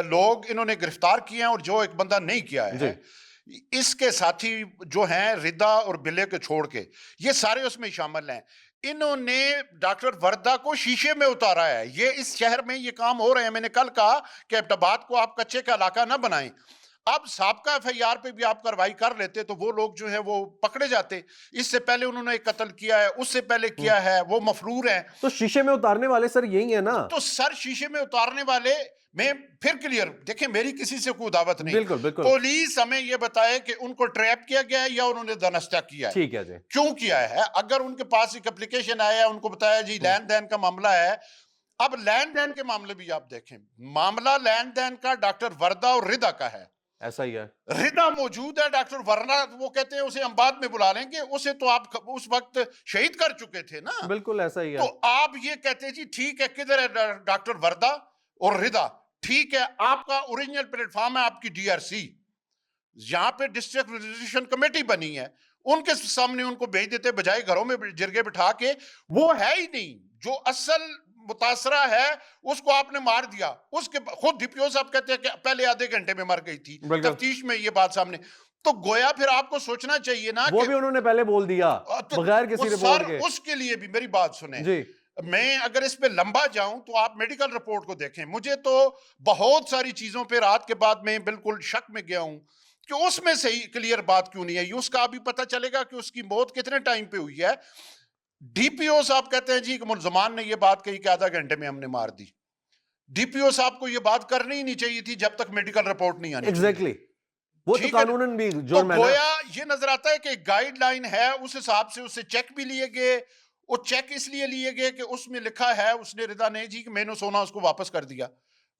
لوگ انہوں نے گرفتار کیے ہیں اور جو ایک بندہ نہیں کیا ہے, اس کے ساتھی جو ہیں ردا اور بلے کے چھوڑ کے, یہ سارے اس میں شامل ہیں. انہوں نے ڈاکٹر وردہ کو شیشے میں اتارا ہے. یہ اس شہر میں یہ کام ہو رہے ہیں. میں نے کل کہا کہ ایبٹ آباد کو آپ کچے کا علاقہ نہ بنائیں. اب سابقہ ایف آئی آر پہ بھی آپ کاروائی کر لیتے تو وہ لوگ جو ہیں وہ پکڑے جاتے. اس سے پہلے انہوں نے ایک قتل کیا ہے, اس سے پہلے کیا ہے, وہ مفرور ہیں. تو شیشے میں اتارنے والے سر یہی ہیں نا. تو سر شیشے میں اتارنے والے میں پھر کلیئر دیکھیں, میری کسی سے کوئی دعوت نہیں. بالکل بالکل. پولیس ہمیں یہ بتائے کہ ان کو ٹریپ کیا گیا ہے یا انہوں نے دنستہ کیا ہے. ٹھیک ہے جی. کیوں کیا ہے؟ اگر ان کے پاس ایک اپلیکیشن آیا ہے, ان کو بتایا جی لینڈ دین کا معاملہ ہے. اب لینڈ دین کے معاملے بھی آپ دیکھیں, معاملہ لینڈ دین کا ڈاکٹر وردہ اور ردا کا ہے. ایسا ہی ہے. ردا موجود ہے, ڈاکٹر ورنا وہ کہتے ہیں اسے ہم بعد میں بلا لیں گے, اسے تو آپ اس وقت شہید کر چکے تھے نا. بالکل ایسا ہی ہے. تو آپ یہ کہتے جی ٹھیک ہے, کدھر ہے ڈاکٹر وردہ اور ردا؟ ٹھیک ہے, آپ کا اوریجنل پلیٹ فارم ہے آپ کی ڈی آر سی, یہاں پہ ڈسٹرکٹ ریزولوشن کمیٹی بنی ہے, ان کے سامنے ان کو بھیج دیتے بجائے گھروں میں جرگے بٹھا کے. وہ ہے ہی نہیں, جو اصل متاثرہ ہے اس کو آپ نے مار دیا. اس کے خود ڈی پی او صاحب کہتے ہیں کہ پہلے آدھے گھنٹے میں مر گئی تھی, تفتیش میں یہ بات سامنے. تو گویا پھر آپ کو سوچنا چاہیے نا, وہ بھی انہوں نے پہلے بول دیا بغیر کسی رپورٹ کے. اس کے لیے بھی میری بات سنیں جی. میں اگر اس پہ لمبا جاؤں تو آپ میڈیکل رپورٹ کو دیکھیں. مجھے تو بہت ساری چیزوں پہ رات کے بعد میں بالکل شک میں گیا ہوں کہ اس میں صحیح کلیئر بات کیوں نہیں ہے. اس کا ابھی پتہ چلے گا کہ اس کی موت کتنے ٹائم پہ ہوئی ہے. ڈی پی او صاحب کہتے ہیں جی کہ ملزمان نے یہ بات کہی کہ آدھا گھنٹے میں ہم نے مار دی. ڈی پی او صاحب کو یہ بات کرنی ہی نہیں چاہیے تھی جب تک میڈیکل رپورٹ نہیں آنی. ایگزیکٹلی, وہ تو قانوناً بھی جرم ہے. گویا یہ نظر آتا ہے کہ ایک گائیڈ لائن ہے, اس حساب سے اسے چیک بھی لیے گئے. وہ چیک اس لیے لیے گئے کہ اس میں لکھا ہے, اس نے ردا نے جی کہ میں نے سونا اس کو واپس کر دیا.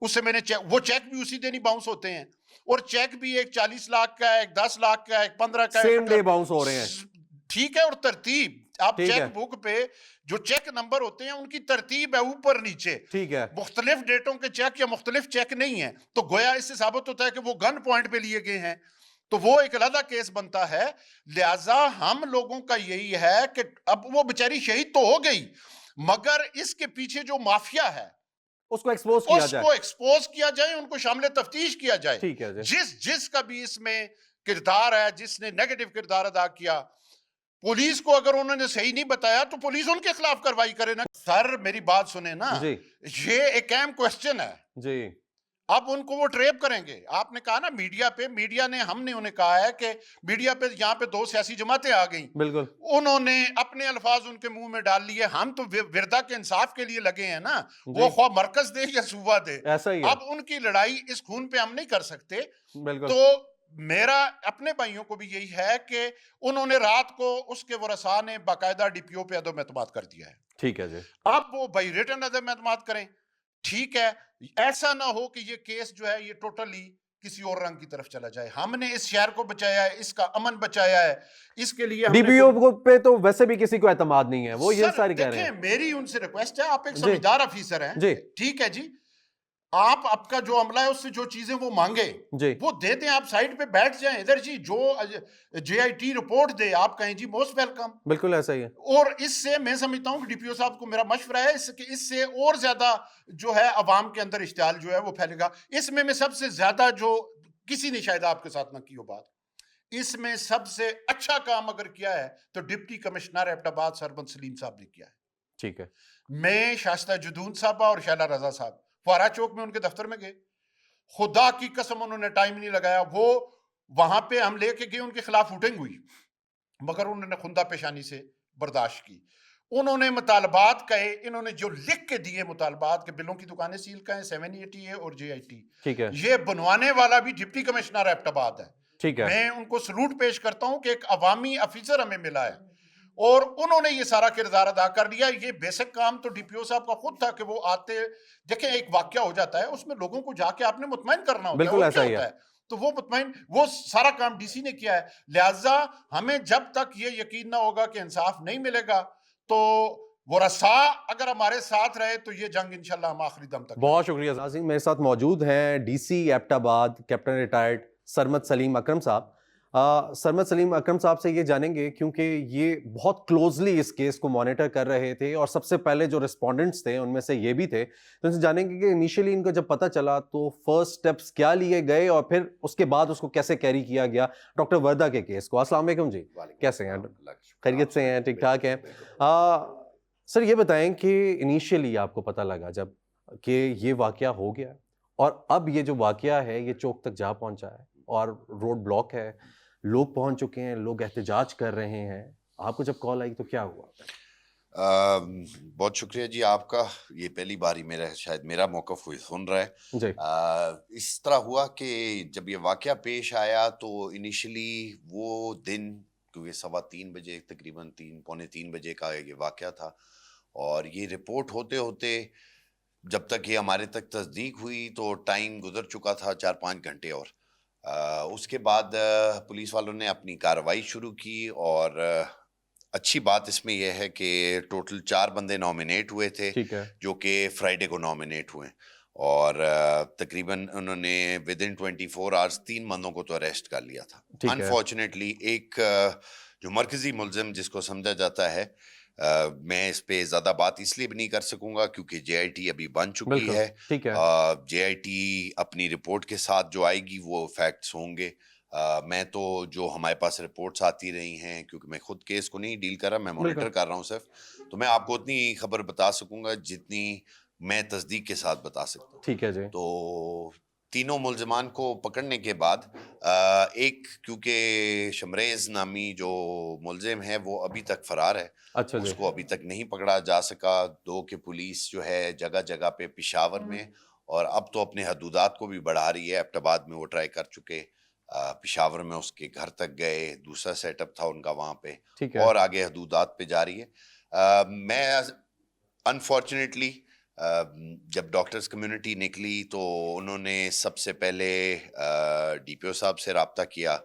اس سے میں نے وہ چیک بھی اسی دن ہی باؤنس ہوتے ہیں, اور چیک بھی ایک 40 لاکھ کا ہے, ایک 10 لاکھ کا ہے, ایک 15 کا ہے, سیم ڈے باؤنس ہو رہے ہیں. ٹھیک ہے. اور ترتیب آپ چیک بک پہ جو چیک نمبر ہوتے ہیں ان کی ترتیب ہے اوپر نیچے. ٹھیک ہے. مختلف ڈیٹوں کے چیک یا مختلف چیک نہیں ہیں. تو گویا اس سے ثابت ہوتا ہے کہ وہ گن پوائنٹ پہ لیے گئے ہیں, تو وہ ایک علیحدہ کیس بنتا ہے. لہٰذا ہم لوگوں کا یہی ہے کہ اب وہ بیچاری شہید تو ہو گئی, مگر اس کے پیچھے جو مافیا ہے اس کو ایکسپوز کیا جائے, ان کو شامل تفتیش کیا جائے. ٹھیک ہے. جس کا بھی اس میں کردار ہے, جس نے نیگیٹو کردار ادا کیا, پولیس کو اگر انہوں نے صحیح نہیں بتایا تو پولیس ان کے خلاف کاروائی کرے نا. سر میری بات سنیں نا, یہ ایک اہم کوسچن ہے جی. اب ان کو وہ ٹریپ کریں گے. آپ نے کہا نا میڈیا پہ, میڈیا نے ہم نے انہیں کہا ہے کہ میڈیا پہ یہاں پہ 2 سیاسی جماعتیں آ گئیں. بالکل. انہوں نے اپنے الفاظ ان کے منہ میں ڈال لیے. ہم تو وردہ کے انصاف کے لیے لگے ہیں نا, وہ خواہ مرکز دے یا صوبہ دے. ایسا ہی ہے. اب ان کی لڑائی اس خون پہ ہم نہیں کر سکتے. بالکل. تو میرا اپنے بھائیوں کو بھی یہی ہے کہ انہوں نے رات کو اس کے ورثاء نے باقاعدہ ڈی پی او پہ عدم اعتماد کر دیا ہے. ٹھیک ہے جی. اب وہ بائی ریٹن عدم اعتماد کریں, ٹھیک ہے. ایسا نہ ہو کہ یہ کیس جو ہے یہ ٹوٹلی کسی اور رنگ کی طرف چلا جائے. ہم نے اس شہر کو بچایا ہے, اس کا امن بچایا ہے, اس کے لیے ڈی پی او پہ تو ویسے بھی کسی کو اعتماد نہیں ہے, وہ یہ ساری کہہ رہے ہیں. دیکھیں میری ان سے ریکویسٹ ہے, آپ ایک سمجھدار افیسر ہیں, ٹھیک ہے جی, آپ کا جو عملہ ہے اس سے جو چیزیں وہ مانگے وہ دے دیں, آپ سائٹ پہ بیٹھ جائیں ادھر جی, جو جے آئی ٹی رپورٹ دے آپ کہیں جی موسٹ ویلکم. بالکل ایسا ہی ہے. اور اس سے میں سمجھتا ہوں کہ ڈی پی او صاحب کو میرا مشورہ ہے اس سے اور زیادہ جو ہے عوام کے اندر اشتعال جو ہے وہ پھیلے گا. اس میں سب سے زیادہ جو کسی نے شاید آپ کے ساتھ نہ کی ہو بات, اس میں سب سے اچھا کام اگر کیا ہے تو ڈپٹی کمشنر ایبٹ آباد سربت سلیم صاحب نے کیا ہے. ٹھیک ہے. میں شائستہ جدون صاحبہ اور شیلا رضا صاحب فوارہ چوک میں ان کے دفتر میں گئے, خدا کی قسم انہوں نے ٹائم نہیں لگایا, وہ وہاں پہ ہم لے کے گئے, ان کے خلاف ووٹنگ ہوئی مگر انہوں نے خندہ پیشانی سے برداشت کی. انہوں نے مطالبات کہے, انہوں نے جو لکھ کے دیے مطالبات کے بلوں کی دکانیں سیل کہیں 780 اور جے آئی ٹی, یہ بنوانے والا بھی ڈپٹی کمشنر ایبٹ آباد ہے. میں ان کو سلوٹ پیش کرتا ہوں کہ ایک عوامی افیسر ہمیں ملا ہے اور انہوں نے یہ سارا کردار ادا کر لیا. یہ بیسک کام تو ڈی پی او صاحب کا خود تھا کہ وہ آتے, دیکھیں ایک واقعہ ہو جاتا ہے اس میں لوگوں کو جا کے آپ نے مطمئن کرنا ہوتا ہے, بالکل ایسا ہی ہے, تو وہ مطمئن, وہ سارا کام ڈی سی نے کیا ہے. لہٰذا ہمیں جب تک یہ یقین نہ ہوگا کہ انصاف نہیں ملے گا تو ورثاء اگر ہمارے ساتھ رہے تو یہ جنگ انشاءاللہ ہم آخری دم تک. بہت شکریہ ناظرین, میرے ساتھ موجود ہیں ڈی سی ایبٹ آباد کیپٹن ریٹائرڈ سرمد سلیم اکرم صاحب. سرمد سلیم اکرم صاحب سے یہ جانیں گے کیونکہ یہ بہت کلوزلی اس کیس کو مانیٹر کر رہے تھے اور سب سے پہلے جو رسپونڈنٹس تھے ان میں سے یہ بھی تھے, تو ان سے جانیں گے کہ انیشیلی ان کو جب پتہ چلا تو فرسٹ سٹیپس کیا لیے گئے اور پھر اس کے بعد اس کو کیسے کیری کیا گیا ڈاکٹر وردہ کے کیس کو. السلام علیکم جی, کیسے ہیں, خیریت سے ہیں, ٹھیک ٹھاک ہیں؟ سر یہ بتائیں کہ انیشیلی آپ کو پتہ لگا جب کہ یہ واقعہ ہو گیا اور اب یہ جو واقعہ ہے یہ چوک تک جا پہنچا ہے اور روڈ بلاک ہے, لوگ پہنچ چکے ہیں, لوگ احتجاج کر رہے ہیں, آپ کو جب کال آئی تو کیا ہوا؟ بہت شکریہ جی آپ کا, یہ پہلی بار ہی شاید میرا موقف کوئی سن رہا ہے جی. اس طرح ہوا کہ جب یہ واقعہ پیش آیا تو انیشلی وہ دن کیونکہ 3:15 بجے تقریباً 2:45 بجے کا یہ واقعہ تھا اور یہ رپورٹ ہوتے ہوتے جب تک یہ ہمارے تک تصدیق ہوئی تو ٹائم گزر چکا تھا 4-5 گھنٹے اور اس کے بعد پولیس والوں نے اپنی کارروائی شروع کی اور اچھی بات اس میں یہ ہے کہ ٹوٹل 4 بندے نامینیٹ ہوئے تھے جو کہ فرائیڈے کو نامینیٹ ہوئے اور تقریباً انہوں نے ودن 24 آورس 3 بندوں کو تو اریسٹ کر لیا تھا. انفارچونیٹلی ایک جو مرکزی ملزم جس کو سمجھا جاتا ہے, میں اس پہ زیادہ بات اس لیے بھی نہیں کر سکوں گا کیونکہ جے آئی ٹی ابھی بن چکی ہے. جے آئی ٹی اپنی رپورٹ کے ساتھ جو آئے گی وہ فیکٹس ہوں گے. میں تو جو ہمارے پاس رپورٹس آتی رہی ہیں کیونکہ میں خود کیس کو نہیں ڈیل کر رہا, میں مانیٹر کر رہا ہوں صرف, تو میں آپ کو اتنی خبر بتا سکوں گا جتنی میں تصدیق کے ساتھ بتا سکتا ہوں. ٹھیک ہے جی. تو تینوں ملزمان کو پکڑنے کے بعد ایک کیونکہ شمریز نامی جو ملزم ہے وہ ابھی تک فرار ہے, اس کو ابھی تک نہیں پکڑا جا سکا. 2 کہ پولیس جو ہے جگہ جگہ پہ پشاور میں اور اب تو اپنے حدودات کو بھی بڑھا رہی ہے. ایبٹ آباد میں وہ ٹرائی کر چکے, پشاور میں اس کے گھر تک گئے, دوسرا سیٹ اپ تھا ان کا وہاں پہ, اور آگے حدودات پہ جا رہی ہے. میں انفارچونیٹلی جب ڈاکٹرز کمیونٹی نکلی تو انہوں نے سب سے پہلے ڈی پی او صاحب سے رابطہ کیا,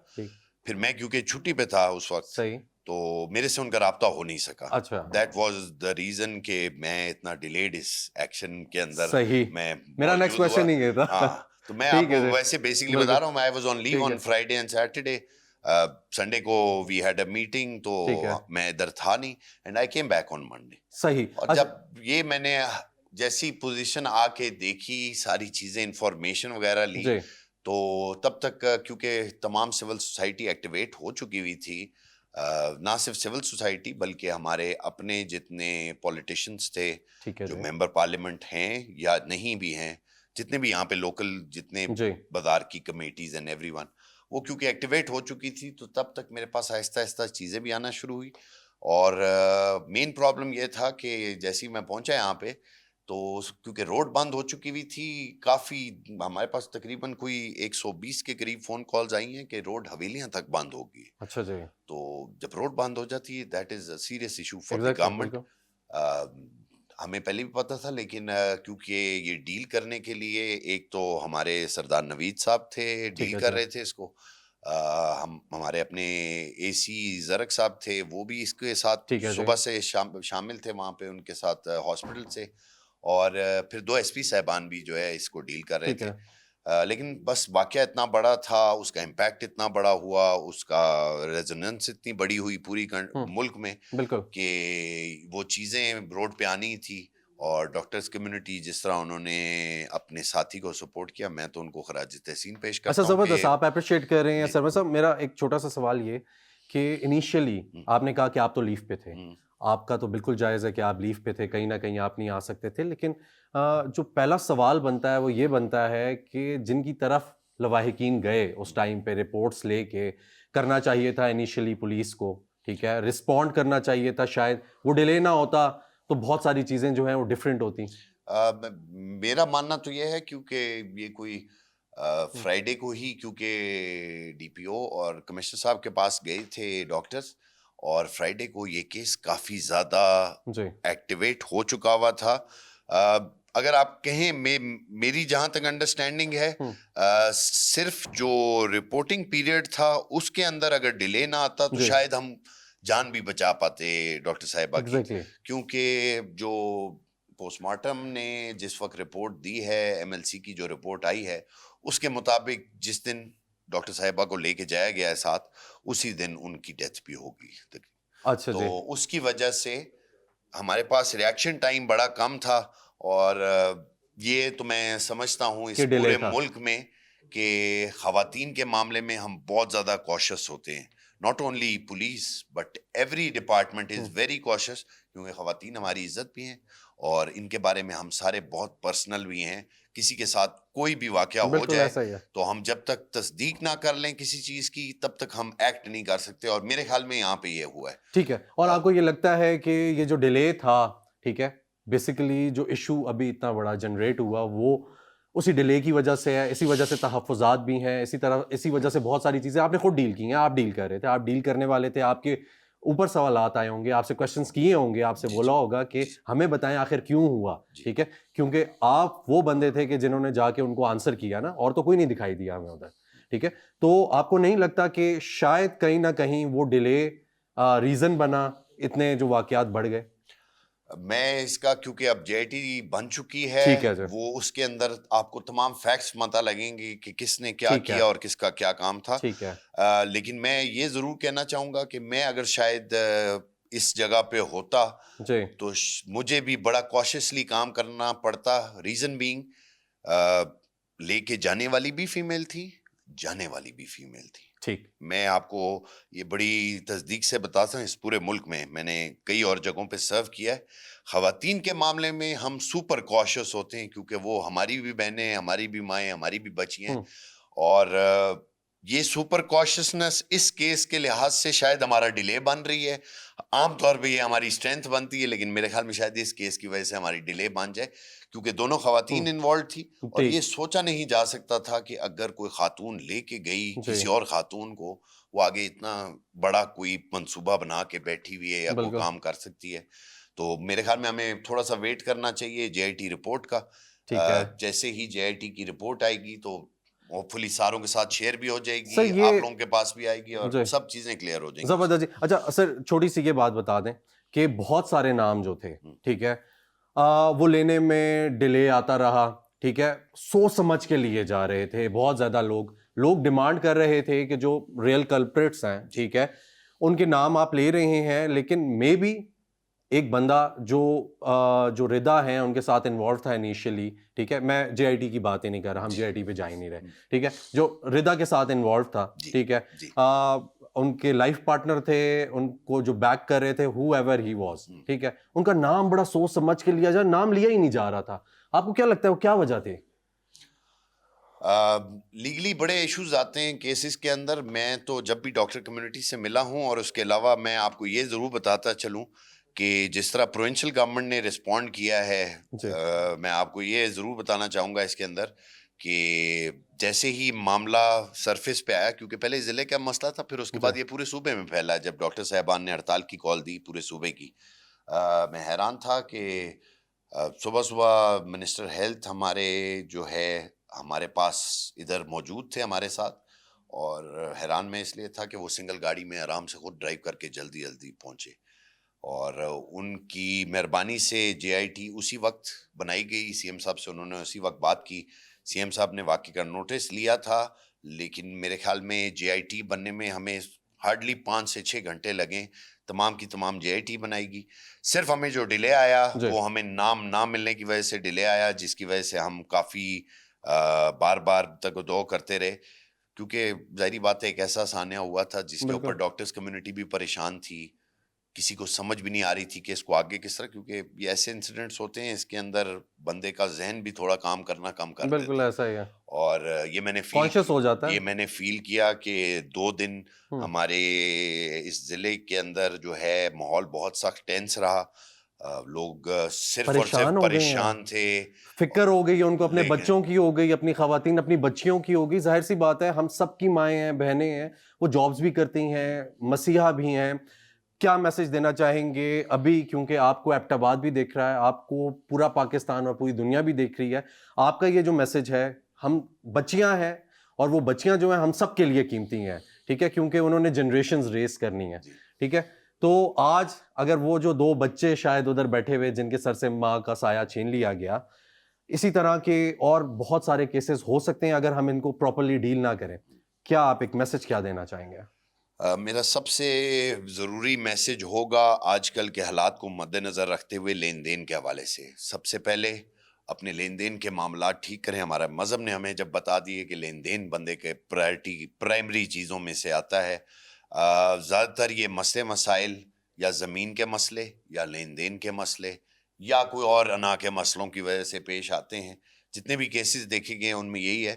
پھر میں کیونکہ چھٹی پہ تھا اس وقت تو میرے سے ان کا رابطہ ہو نہیں سکا. دیٹ واز دا ریزن کہ میں اتنا ڈیلیڈ اس ایکشن کے اندر. میں میرا نیکسٹ کوسچن نہیں یہ تھا. تو میں آپ کو ویسے بیسکلی بتا رہا ہوں, I was on leave on Friday and Saturday. Sunday کو وی ہیڈ اے میٹنگ تو میں ادھر تھا نہیں and I came back on Monday. صحیح. اور جب یہ میں نے جیسی پوزیشن آ کے دیکھی, ساری چیزیں انفارمیشن وغیرہ لی, تو تب تک کیونکہ تمام سول سوسائٹی ایکٹیویٹ ہو چکی ہوئی تھی, نہ صرف سول سوسائٹی بلکہ ہمارے اپنے جتنے پولیٹیشنز تھے جو ممبر پارلیمنٹ ہیں یا نہیں بھی ہیں, جتنے بھی یہاں پہ لوکل جتنے بازار کی کمیٹیز اینڈ ایوری ون, وہ کیونکہ ایکٹیویٹ ہو چکی تھی تو تب تک میرے پاس آہستہ آہستہ چیزیں بھی آنا شروع ہوئی. اور مین پرابلم یہ تھا کہ جیسے ہی میں پہنچا یہاں پہ تو کیونکہ روڈ بند ہو چکی ہوئی تھی, کافی ہمارے پاس تقریباً کوئی 120 کے قریب فون کالز آئی ہیں کہ روڈ حویلیاں تک بند ہوگی. اچھا جی. تو جب روڈ بند ہو جاتی ہے that is a serious issue for the government. ہمیں پہلے بھی پتا تھا، لیکن کیونکہ یہ ڈیل کرنے کے لیے ایک تو ہمارے سردار نوید صاحب تھے ڈیل کر رہے تھے اس کو، ہمارے اپنے اے سی زرق صاحب تھے وہ بھی اس کے ساتھ صبح سے شامل تھے وہاں پہ ان کے ساتھ ہاسپٹل سے، اور پھر 2 ایس پی صاحبان بھی جو ہے اس کو ڈیل کر رہے تھے. لیکن بس واقعہ اتنا بڑا تھا، اس کا امپیکٹ اتنا بڑا ہوا، اس کا ریزوننس اتنی بڑی ہوئی پوری ملک میں کہ وہ چیزیں روڈ پہ آنی تھی. اور ڈاکٹرز کمیونٹی جس طرح انہوں نے اپنے ساتھی کو سپورٹ کیا، میں تو ان کو خراج تحسین پیش کرتا ہوں. اچھا زبردست، آپ اپریشیٹ کر رہے ہیں. سرور صاحب میرا ایک چھوٹا سا سوال یہ کہ انیشیلی آپ نے کہا کہ آپ تو لیو پہ تھے، آپ کا تو بالکل جائز ہے کہ آپ لیو پہ تھے، کہیں نہ کہیں آپ نہیں آ سکتے تھے، لیکن جو پہلا سوال بنتا ہے وہ یہ بنتا ہے کہ جن کی طرف لواحقین گئے اس ٹائم پہ رپورٹس لے کے، کرنا چاہیے تھا انیشیلی پولیس کو، ٹھیک ہے، رسپونڈ کرنا چاہیے تھا، شاید وہ ڈیلے نہ ہوتا تو بہت ساری چیزیں جو ہیں وہ ڈفرینٹ ہوتی. میرا ماننا تو یہ ہے کیونکہ یہ کوئی فرائیڈے کو ہی کیونکہ ڈی پی او اور کمشنر صاحب کے پاس گئے تھے ڈاکٹرز، اور فرائیڈے کو یہ کیس کافی زیادہ ایکٹیویٹ ہو چکا ہوا تھا. اگر آپ کہیں میری جہاں تک انڈرسٹینڈنگ ہے، صرف جو رپورٹنگ پیریڈ تھا اس کے اندر اگر ڈیلے نہ آتا تو شاید ہم جان بھی بچا پاتے ڈاکٹر صاحبہ کی، کیونکہ جو پوسٹ مارٹم نے جس وقت رپورٹ دی ہے، ایم ایل سی کی جو رپورٹ آئی ہے اس کے مطابق جس دن ڈاکٹر صاحبہ کو لے کے جایا گیا ہے ساتھ، اسی دن ان کی ڈیتھ بھی ہوگی. اچھا تو اس کی وجہ سے ہمارے پاس ریاکشن ٹائم بڑا کم تھا، اور یہ تو میں سمجھتا ہوں اس پورے ملک میں کہ خواتین کے معاملے میں ہم بہت زیادہ کوشش ہوتے ہیں. Not only police but every department is very کوشش، کیونکہ خواتین ہماری عزت بھی ہیں اور ان کے بارے میں ہم سارے بہت پرسنل بھی ہیں. کسی کے ساتھ کوئی بھی واقعہ ہو جائے تو ہم جب تک تصدیق نہ کر لیں کسی چیز کی تب تک ہم ایکٹ نہیں کر سکتے، اور میرے خیال میں یہاں پہ یہ ہوا ہے. ٹھیک ہے. اور آپ کو یہ لگتا ہے کہ یہ جو ڈیلے تھا، ٹھیک ہے، بیسیکلی جو ایشو ابھی اتنا بڑا جنریٹ ہوا وہ اسی ڈیلے کی وجہ سے ہے، اسی وجہ سے تحفظات بھی ہیں، اسی وجہ سے بہت ساری چیزیں آپ نے خود ڈیل کی ہیں، آپ ڈیل کر رہے تھے، آپ ڈیل کرنے والے تھے، آپ کے اوپر سوالات آئے ہوں گے، آپ سے کوشچنس کیے ہوں گے، آپ سے بولا ہوگا کہ ہمیں بتائیں آخر کیوں ہوا، ٹھیک ہے، کیونکہ آپ وہ بندے تھے کہ جنہوں نے جا کے ان کو آنسر کیا نا، اور تو کوئی نہیں دکھائی دیا ہمیں ادھر، ٹھیک ہے. تو آپ کو نہیں لگتا کہ شاید کہیں نہ کہیں وہ ڈیلے ریزن بنا اتنے جو واقعات بڑھ گئے؟ میں اس کا کیونکہ اب جے ٹی بن چکی ہے، وہ اس کے اندر آپ کو تمام فیکٹس پتہ لگیں گے کہ کس نے کیا کیا اور کس کا کیا کام تھا. لیکن میں یہ ضرور کہنا چاہوں گا کہ میں اگر شاید اس جگہ پہ ہوتا تو مجھے بھی بڑا کوششلی کام کرنا پڑتا. ریزن بینگ لے کے جانے والی بھی فیمیل تھی، جانے والی بھی فیمیل تھی. ٹھیک. میں آپ کو یہ بڑی تصدیق سے بتاتا ہوں، اس پورے ملک میں نے کئی اور جگہوں پہ سرو کیا ہے. خواتین کے معاملے میں ہم سپر کوشش ہوتے ہیں کیونکہ وہ ہماری بھی بہنیں، ہماری بھی مائیں، ہماری بھی بچی ہیں. اور یہ سپر کوششنس اس کیس کے لحاظ سے شاید ہمارا ڈیلے بن رہی ہے. عام طور پہ یہ ہماری اسٹرینتھ بنتی ہے، لیکن میرے خیال میں شاید اس کیس کی وجہ سے ہماری ڈیلے بن جائے، کیونکہ دونوں خواتین انوالوڈ تھی. اور یہ سوچا نہیں جا سکتا تھا کہ اگر کوئی خاتون لے کے گئی کسی اور خاتون کو، وہ آگے اتنا بڑا کوئی منصوبہ بنا کے بیٹھی ہوئی ہے یا کوئی کام کر سکتی ہے. تو میرے خیال میں ہمیں تھوڑا سا ویٹ کرنا چاہیے جے آئی ٹی رپورٹ کا. جیسے ہی جے آئی ٹی کی رپورٹ آئے گی تو ہوپ فلی ساروں کے ساتھ شیئر بھی ہو جائے گی، آپ لوگوں کے پاس بھی آئے گی اور سب چیزیں کلیئر ہو جائیں گی. زبردست. اچھا سر، چھوٹی سی یہ بات بتا دیں کہ بہت سارے نام جو تھے، ٹھیک ہے، وہ لینے میں ڈیلے آتا رہا، ٹھیک ہے، سوچ سمجھ کے لیے جا رہے تھے. بہت زیادہ لوگ ڈیمانڈ کر رہے تھے کہ جو ریئل کلپریٹس ہیں، ٹھیک ہے، ان کے نام آپ لے رہے ہیں، لیکن مے بی ایک بندہ جو ردا ہیں ان کے ساتھ انوالو تھا انیشیلی، ٹھیک ہے، میں جے آئی ٹی کی بات ہی نہیں کر رہا، ہم جے آئی ٹی پہ جا ہی نہیں رہے، ٹھیک ہے، جو ردا کے ساتھ انوالو تھا، ٹھیک ہے، ان کے لائف پارٹنر تھے، ان کو جو بیک کر رہے تھے، ہو ایور ہی واز، ٹھیک ہے، ان کا نام بڑا سوچ سمجھ کے لیا جائے، نام لیا ہی نہیں جا رہا تھا. آپ کو کیا لگتا ہے وہ کیا وجہ تھی؟ لیگلی بڑے ایشوز آتے ہیں کیسز کے اندر. میں تو جب بھی ڈاکٹر کمیونٹی سے ملا ہوں، اور اس کے علاوہ میں آپ کو یہ ضرور بتاتا چلوں کہ جس طرح پروونشل گورنمنٹ نے رسپونڈ کیا ہے، میں آپ کو یہ ضرور بتانا چاہوں گا اس کے اندر کہ جیسے ہی معاملہ سرفیس پہ آیا، کیونکہ پہلے ضلع کا مسئلہ تھا، پھر اس کے بعد یہ پورے صوبے میں پھیلا. جب ڈاکٹر صاحبان نے ہڑتال کی کال دی پورے صوبے کی، میں حیران تھا کہ صبح صبح منسٹر ہیلتھ ہمارے جو ہے ہمارے پاس ادھر موجود تھے ہمارے ساتھ، اور حیران میں اس لیے تھا کہ وہ سنگل گاڑی میں آرام سے خود ڈرائیو کر کے جلدی جلدی پہنچے، اور ان کی مہربانی سے جے آئی ٹی اسی وقت بنائی گئی، سی ایم صاحب سے انہوں نے اسی وقت بات کی، سی ایم صاحب نے واقعے کا نوٹس لیا تھا، لیکن میرے خیال میں جے آئی ٹی بننے میں ہمیں ہارڈلی 5 سے 6 گھنٹے لگیں، تمام کی تمام جے آئی ٹی بنائی گئی۔ صرف ہمیں جو ڈیلے آیا وہ ہمیں نام نہ ملنے کی وجہ سے ڈیلے آیا، جس کی وجہ سے ہم کافی بار بار تک دو کرتے رہے، کیونکہ ظاہری بات ہے ایک ایسا سانحہ ہوا تھا جس کے اوپر ڈاکٹرز کمیونٹی بھی پریشان تھی، کسی کو سمجھ بھی نہیں آ رہی تھی کہ اس کو آگے کس طرح، کیونکہ یہ ایسے انسیڈنٹس ہوتے ہیں اس کے اندر بندے کا ذہن بھی تھوڑا کام کرنا کم کر دیتا ہے، بالکل ایسا ہی ہے، اور یہ میں نے کانشیس ہو جاتا ہے۔ یہ میں نے فیل کیا کہ 2 دن ہمارے اس ضلع کے اندر جو ہے ماحول بہت سخت ٹینس رہا، لوگ صرف اور پریشان صرف ہو گئے ہیں، پریشان تھے، فکر ہو گئی ان کو، اپنے لیکن بچوں کی ہو گئی، اپنی خواتین اپنی بچیوں کی ہو گئی۔ ظاہر سی بات ہے، ہم سب کی مائیں ہیں، بہنیں ہیں، وہ جابز بھی کرتی ہیں، مسیحا بھی ہیں۔ کیا میسج دینا چاہیں گے ابھی، کیونکہ آپ کو ایبٹ آباد بھی دیکھ رہا ہے، آپ کو پورا پاکستان اور پوری دنیا بھی دیکھ رہی ہے، آپ کا یہ جو میسج ہے، ہم بچیاں ہیں اور وہ بچیاں جو ہیں ہم سب کے لیے قیمتی ہیں، ٹھیک ہے، کیونکہ انہوں نے جنریشنز ریس کرنی ہے، ٹھیک ہے۔ تو آج اگر وہ جو 2 بچے شاید ادھر بیٹھے ہوئے جن کے سر سے ماں کا سایہ چھین لیا گیا، اسی طرح کے اور بہت سارے کیسز ہو سکتے ہیں اگر ہم ان کو پراپرلی ڈیل نہ کریں، کیا آپ ایک میسج کیا دینا چاہیں گے؟ میرا سب سے ضروری میسج ہوگا آج کل کے حالات کو مد نظر رکھتے ہوئے لین دین کے حوالے سے، سب سے پہلے اپنے لین دین کے معاملات ٹھیک کریں۔ ہمارا مذہب نے ہمیں جب بتا دیے کہ لین دین بندے کے پرائمری چیزوں میں سے آتا ہے، زیادہ تر یہ مسئلے مسائل یا زمین کے مسئلے یا لین دین کے مسئلے یا کوئی اور انا کے مسئلوں کی وجہ سے پیش آتے ہیں، جتنے بھی کیسز دیکھے گئے ان میں یہی ہے۔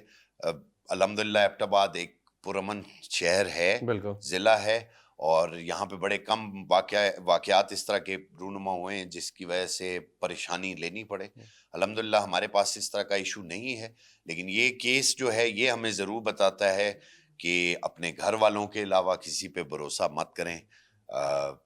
الحمدللہ ایبٹ آباد ایک پرامن شہر ہے، بالکل، ضلع ہے، اور یہاں پہ بڑے کم واقعات اس طرح کے رونما ہوئے ہیں جس کی وجہ سے پریشانی لینی پڑے۔ الحمدللہ ہمارے پاس اس طرح کا ایشو نہیں ہے، لیکن یہ کیس جو ہے یہ ہمیں ضرور بتاتا ہے کہ اپنے گھر والوں کے علاوہ کسی پہ بھروسہ مت کریں۔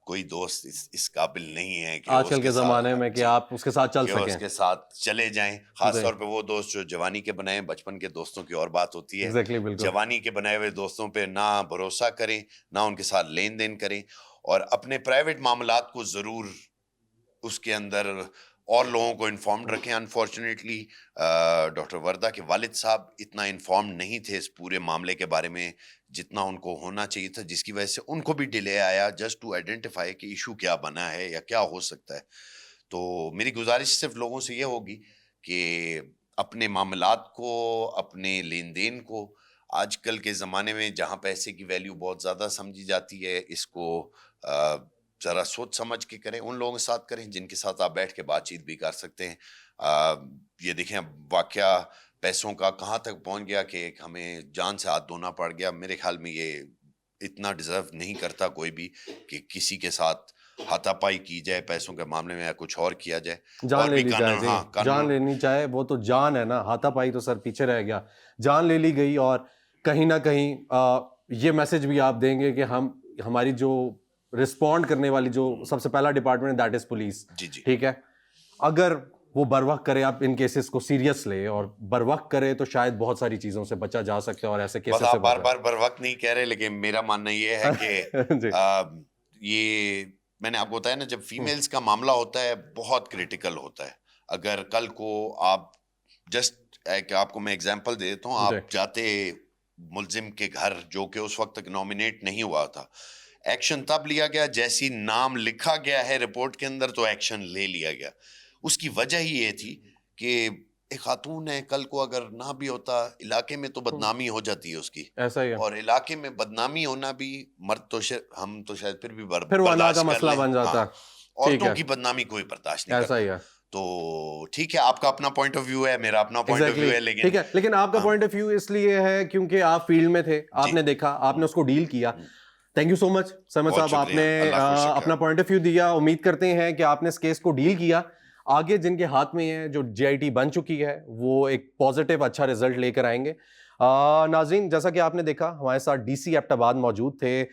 کوئی دوست اس قابل نہیں ہے کہ آج کل کے زمانے میں کہ آپ اس کے ساتھ چل کہ سکیں، اس کے ساتھ چلے جائیں، خاص طور پہ وہ دوست جو جوانی کے بنائے ہیں، بچپن کے دوستوں کی اور بات ہوتی ہے، ایگزیکٹلی، بالکل، جوانی کے بنائے ہوئے دوستوں پہ نہ بھروسہ کریں، نہ ان کے ساتھ لین دین کریں، اور اپنے پرائیویٹ معاملات کو ضرور اس کے اندر اور لوگوں کو انفارمڈ رکھیں۔ انفارچونیٹلی ڈاکٹر وردہ کے والد صاحب اتنا انفارمڈ نہیں تھے اس پورے معاملے کے بارے میں جتنا ان کو ہونا چاہیے تھا، جس کی وجہ سے ان کو بھی ڈیلے آیا جسٹ ٹو آئیڈینٹیفائی کہ ایشو کیا بنا ہے یا کیا ہو سکتا ہے۔ تو میری گزارش صرف لوگوں سے یہ ہوگی کہ اپنے معاملات کو، اپنے لین دین کو، آج کل کے زمانے میں جہاں پیسے کی ویلیو بہت زیادہ سمجھی جاتی ہے، اس کو ذرا سوچ سمجھ کے کریں، ان لوگوں کے ساتھ کریں جن کے ساتھ آپ بیٹھ کے بات چیت بھی کر سکتے ہیں۔ یہ دیکھیں واقعہ پیسوں کا کہاں تک پہنچ گیا کہ ہمیں جان سے ہاتھ دھونا پڑ گیا۔ میرے خیال میں یہ اتنا ڈیزرو نہیں کرتا کوئی بھی کہ کسی کے ساتھ ہاتھا پائی کی جائے پیسوں کے معاملے میں یا کچھ اور کیا جائے۔ جان لے لی جائے، جی جان لینی چاہے، وہ تو جان ہے نا، ہاتھا پائی تو سر پیچھے رہ گیا، جان لے لی گئی۔ اور کہیں نہ کہیں یہ میسج بھی آپ دیں گے کہ ہماری جو رسپونڈ کرنے والی جو سب سے پہلا ڈپارٹمنٹ دیٹ از پولیس، جی جی ٹھیک ہے، اگر وہ بر وقت کرے، آپ ان کیسز کو سیریس لے اور بر وقت کرے تو شاید بہت ساری چیزوں سے بچا جا سکتا ہے، اور ایسے بس کیسز سے آپ بار بار بر وقت نہیں کہہ رہے، لیکن میرا ماننا یہ ہے کہ یہ میں نے آپ کو بتایا نا، جب فیمیلز کا معاملہ ہوتا ہے بہت کریٹیکل ہوتا ہے۔ اگر کل کو آپ جسٹ آپ کو میں اگزامپل دے دیتا ہوں، آپ جاتے ملزم کے گھر جو کہ اس وقت تک نامینیٹ نہیں ہوا تھا، ایکشن تب لیا گیا جیسی نام لکھا گیا ہے رپورٹ کے اندر تو ایکشن لے لیا گیا۔ اس کی وجہ ہی یہ تھی کہ ایک خاتون ہے، کل کو اگر نہ بھی ہوتا علاقے میں تو بدنامی ہو جاتی ہے اس کی، ایسا ہی ہے، اور علاقے میں بدنامی ہونا بھی مرد تو ہم تو شاید پھر بھی پھر وہ انا کا برداشت کر مسئلہ لیں، بن جاتا ہے، عورتوں کی بدنامی کوئی برداشت نہیں ایسا کرتا۔ ہی ہے، تو ٹھیک ہے، آپ کا اپنا پوائنٹ آف ویو ہے، میرا اپنا پوائنٹ آف ویو ہے، لیکن ٹھیک ہے، لیکن آپ کا پوائنٹ آف ویو اس لیے ہے کیونکہ آپ فیلڈ میں تھے، آپ نے دیکھا، آپ نے اس کو ڈیل کیا۔ تھینک یو سو مچ سمد صاحب، آپ نے اپنا پوائنٹ آف ویو دیا۔ امید کرتے ہیں کہ آپ نے اس کیس کو ڈیل کیا، آگے جن کے ہاتھ میں ہے، جو جے آئی ٹی بن چکی ہے، وہ ایک پازیٹیو اچھا رزلٹ لے کر آئیں گے۔ ناظرین، جیسا کہ آپ نے دیکھا، ہمارے ساتھ ڈی سی ایبٹ آباد موجود تھے۔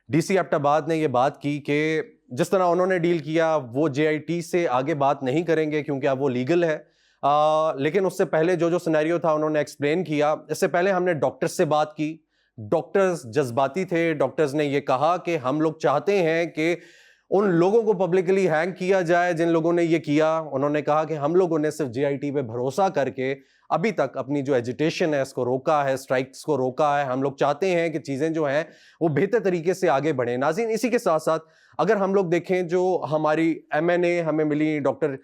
ڈی سی ایبٹ آباد نے یہ بات کی کہ جس طرح انہوں نے ڈیل کیا وہ JIT سے آگے بات نہیں کریں گے کیونکہ اب وہ لیگل ہے. لیکن اس سے پہلے جو سینیریو تھا انہوں نے ایکسپلین کیا. اس سے پہلے ہم نے ڈاکٹرز سے بات کی. ڈاکٹرز جذباتی تھے. ڈاکٹرز نے یہ کہا کہ ہم لوگ چاہتے ہیں کہ ان لوگوں کو پبلکلی ہینگ کیا جائے جن لوگوں نے یہ کیا. انہوں نے کہا کہ ہم لوگوں نے صرف JIT پہ بھروسہ کر کے ابھی تک اپنی جو ایجیٹیشن ہے اس کو روکا ہے, اسٹرائکس کو روکا ہے. ہم لوگ چاہتے ہیں کہ چیزیں جو ہیں وہ بہتر طریقے سے آگے بڑھیں. ناظرین, اسی کے ساتھ ساتھ اگر ہم لوگ دیکھیں جو ہماری MNA ہمیں ملی ڈاکٹر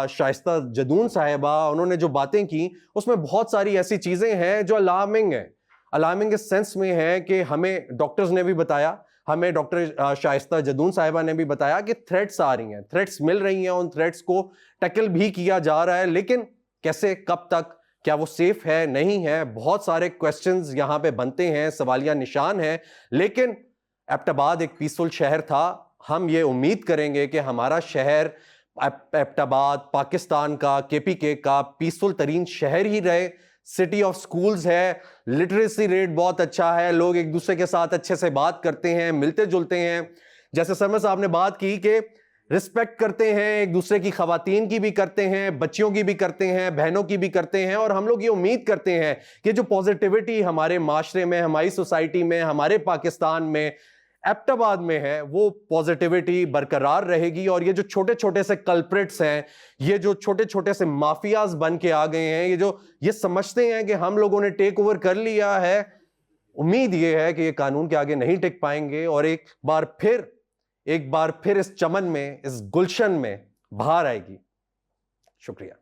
شائستہ جدون صاحبہ, انہوں نے جو باتیں کی اس میں بہت ساری ایسی چیزیں ہیں جو الارمنگ ہیں. الارمنگ اس سینس میں ہے کہ ہمیں ڈاکٹرز نے بھی بتایا, ہمیں ڈاکٹر شائستہ جدون صاحبہ نے بھی بتایا کہ تھریٹس آ رہی ہیں, تھریٹس مل رہی ہیں, ان تھریٹس کو ٹیکل بھی کیا جا رہا ہے. لیکن کیسے, کب تک, کیا وہ سیف ہے, نہیں ہے, بہت سارے کویسچنز یہاں پہ بنتے ہیں, سوالیہ نشان ہیں. لیکن ایبٹ آباد ایک پیسفل شہر تھا. ہم یہ امید کریں گے کہ ہمارا شہر ایبٹ آباد پاکستان کا, KPK کا پیسفل ترین شہر ہی رہے. سٹی آف سکولز ہے, لٹریسی ریٹ بہت اچھا ہے, لوگ ایک دوسرے کے ساتھ اچھے سے بات کرتے ہیں, ملتے جلتے ہیں. جیسے سرمد صاحب نے بات کی کہ رسپیکٹ کرتے ہیں ایک دوسرے کی, خواتین کی بھی کرتے ہیں, بچیوں کی بھی کرتے ہیں, بہنوں کی بھی کرتے ہیں. اور ہم لوگ یہ امید کرتے ہیں کہ جو پازیٹیوٹی ہمارے معاشرے میں, ہماری سوسائٹی میں, ہمارے پاکستان میں, ایبٹ آباد میں ہے, وہ پازیٹیوٹی برقرار رہے گی. اور یہ جو چھوٹے چھوٹے سے کلپریٹس ہیں, یہ جو چھوٹے چھوٹے سے مافیاز بن کے آ گئے ہیں, یہ سمجھتے ہیں کہ ہم لوگوں نے ٹیک اوور کر لیا ہے, امید یہ ہے کہ یہ قانون کے آگے نہیں ٹک پائیں گے اور ایک بار پھر اس چمن میں, اس گلشن میں بہار آئے گی. شکریہ.